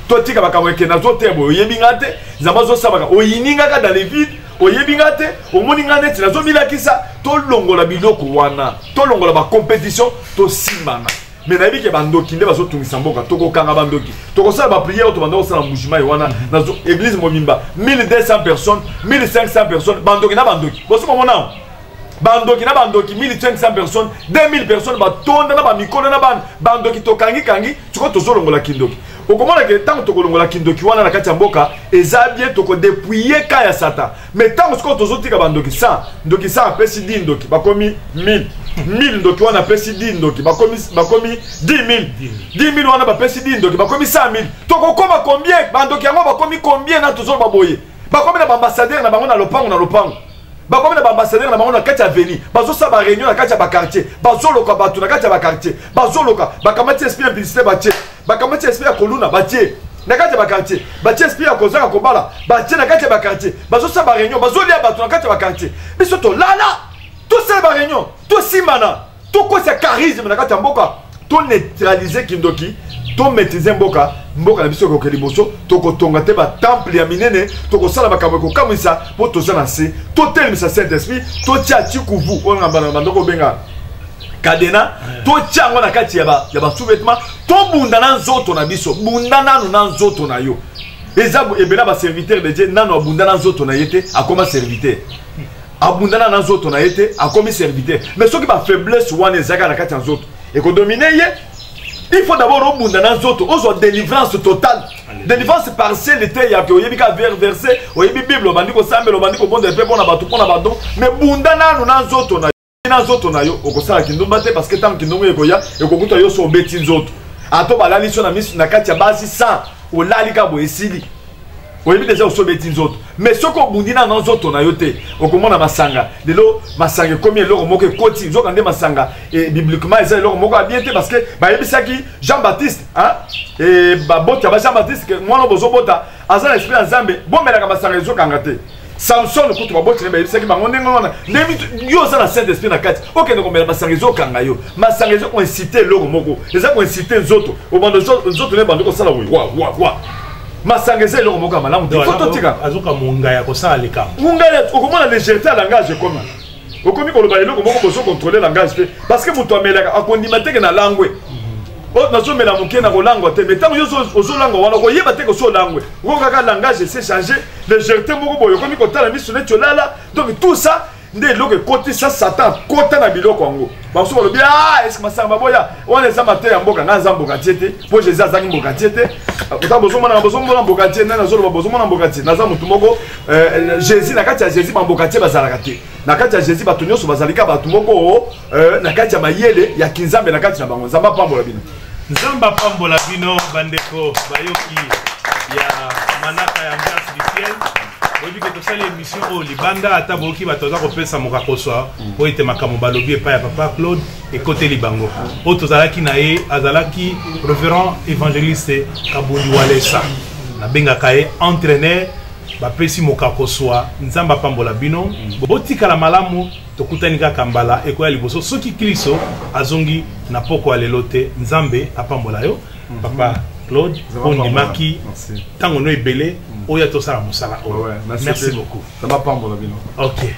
to tika ba kamweke na zo tebo yebinga te zamazo sabaka oyininga ka dans les vides oyebinga te omoninga neti nazomilakisa tolongola biloko wana tolongola ba compétition tosimbana mais nayebi ke bandoki nde bazotungisa mboka tokokanga bandoki tokosala bapriere to banda kosala mujima wana nazo église mobimba 1200 personnes 1500 personnes bandoki na bandoki bosokomona bandoki na bandoki 1500 personnes 2000 personnes batonda na bamikolo na bandoki tokangi tuko tozolongola kindoki okomona ke tango tokolongola kindoki wana na kati ya mboka eza bien tokodepouiller ka ya sata mais tango siko tozotika bandoki 100 ndoki 100 apesi 10 ndoki bakomi 1000 ndoki wana apesi 10 ndoki bakomi 10000 wana bapesi 10 ndoki bakomi 100000 tokokoma combien bandoki yango bakomi combien na tozolo baboye bakomi na baambassadeur na bango na lopango bakomi na baambassadeur na bango na kati ya veni bazosala ba réunion na kati ya bakartier bazoloka bato na kati ya bakartier bazoloka bakamati esprit ya publicité batie bakamati esprit ya koluna batie na kati ya bakartier batie esprit ya kozaka kobala batie na kati ya bakartier bazosala ba réunion bazolia bato na kati ya bakartier biso tolala tosala ba réunion tosimbana tokosa charisme na kati ya mboka toneutralize kindoki tomaîtriser mboka na biso kokeli boso tokotonga te batemple ya minene tokosala makambo ekokamwisa mpo toza na se totelemisa Saint-Esprit totia tikuvu oyo na bandoko obenga kadena totia yango na kati ya basous-vêtements tobunda na nzoto na biso bunda nanu na nzoto na yo eza ebela baserviteur de Dieu nanu abunda na nzoto na ye te akoma serviteur abundana na nzoto na ye te akomi serviteur mais soki bafaiblesse wana ezalaka na kati ya nzoto ekodomine ye. Il faut d'abord obunda na nzoto ozo délivrance totale. Délivrance partielle était ya ke oyebi ka verset oyebi Bible obandi ko sambela obandi ko bonde pe bona bato pona bato mais bunda nanu na nzoto na yo okosala kindumba te parce que tant kindumba ekoya ekokuta yo so beti nzoto ato balali so na misu na kati ya basi 100 olali ka bo esili oyebi déjà osobeti nzoto mais soko bundi na nzoto na yo te okomona masanga lelo masanga komi eloko moko ekoti nzoka nde masanga et bibliquement eza eloko moko bien te parce que bayebisaki Jean-Baptiste et baboti ya Jean-Baptiste que mwana bozobota aza na esprit ya Nzambe bomelaka masanga ezokanga te Samson kutu baboti ne bayebisaki bango ndenge wana ndemi yo za na Saint-Esprit na kati okende komela masanga ezokanga yo masanga ezoko inciter eloko moko eza ko inciter nzoto obando nzoto ne bando kosala wa masangeze eloko moko malamu te foto tika azoka munga ya kosala likambo munga ya okomona légèreté ya langage koma okomi koloba eloko moko bozo contrôler langage te parce que muto amelaka akondima teke na langwe o nazomela moke na kolangwa te mais tango yo ozolangwa wana koyeba teke osolangwe okokaka langage s'est changé légèreté moko boyo okomi kotala miso neti olala donc tout ça nde eloko ekotisa Satan kota na biloko yango baso balobi est-ce que masanga baboya wana eza mate ya mboka nga aza mboka tie te mpo Jésus azangi mboka tie te ota bozomona mboka tie nde nazoloba bozomona mboka tie naza motu moko Jésus na kati ya Jésus bamboka tie bazalaka te na kati ya Jésus bato nyonso bazalika bato moko na kati ya mayele ya kinzambe na kati na bango nzambe apambola bino nzambe apambola bino bandeko bayoki ya manaka ya ambiance du ciel. Oyebi ke tosali émission oyo libanda ata boyoki bato aza kopesa mokakoswa po ete makambo balobi epai ya papa Claude ekoteli bango oyo tozalaki na ye azalaki révérend évangéliste Kabundi Walesa nabengaka ye entraîneur bapesi mokakoswa nzambe apambola bino botikala malamu tokutani kaka mbala ekoya liboso soki Kristo azongi na poko ya lelo te nzambe apambola yo papa Claude ondimaki tango no ebele oya tosala musala oyo merci beaucoup ça va pas mon bino OK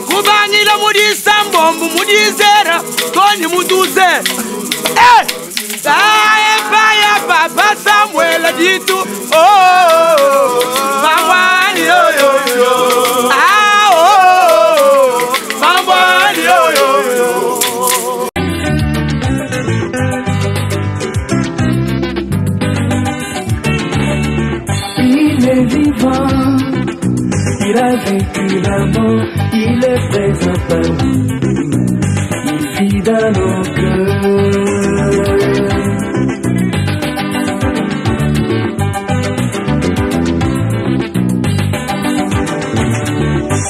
kubanila mudisa mbombu mudizera koni muduze baya papa Samuel ditu mawani yo mawani yo Il est vivant, il a vécu la mort, il est présent parmi nous, il vit dans nos cœurs.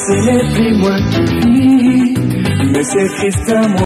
Ce n'est plus moi qui vis, mais c'est Christ à moi.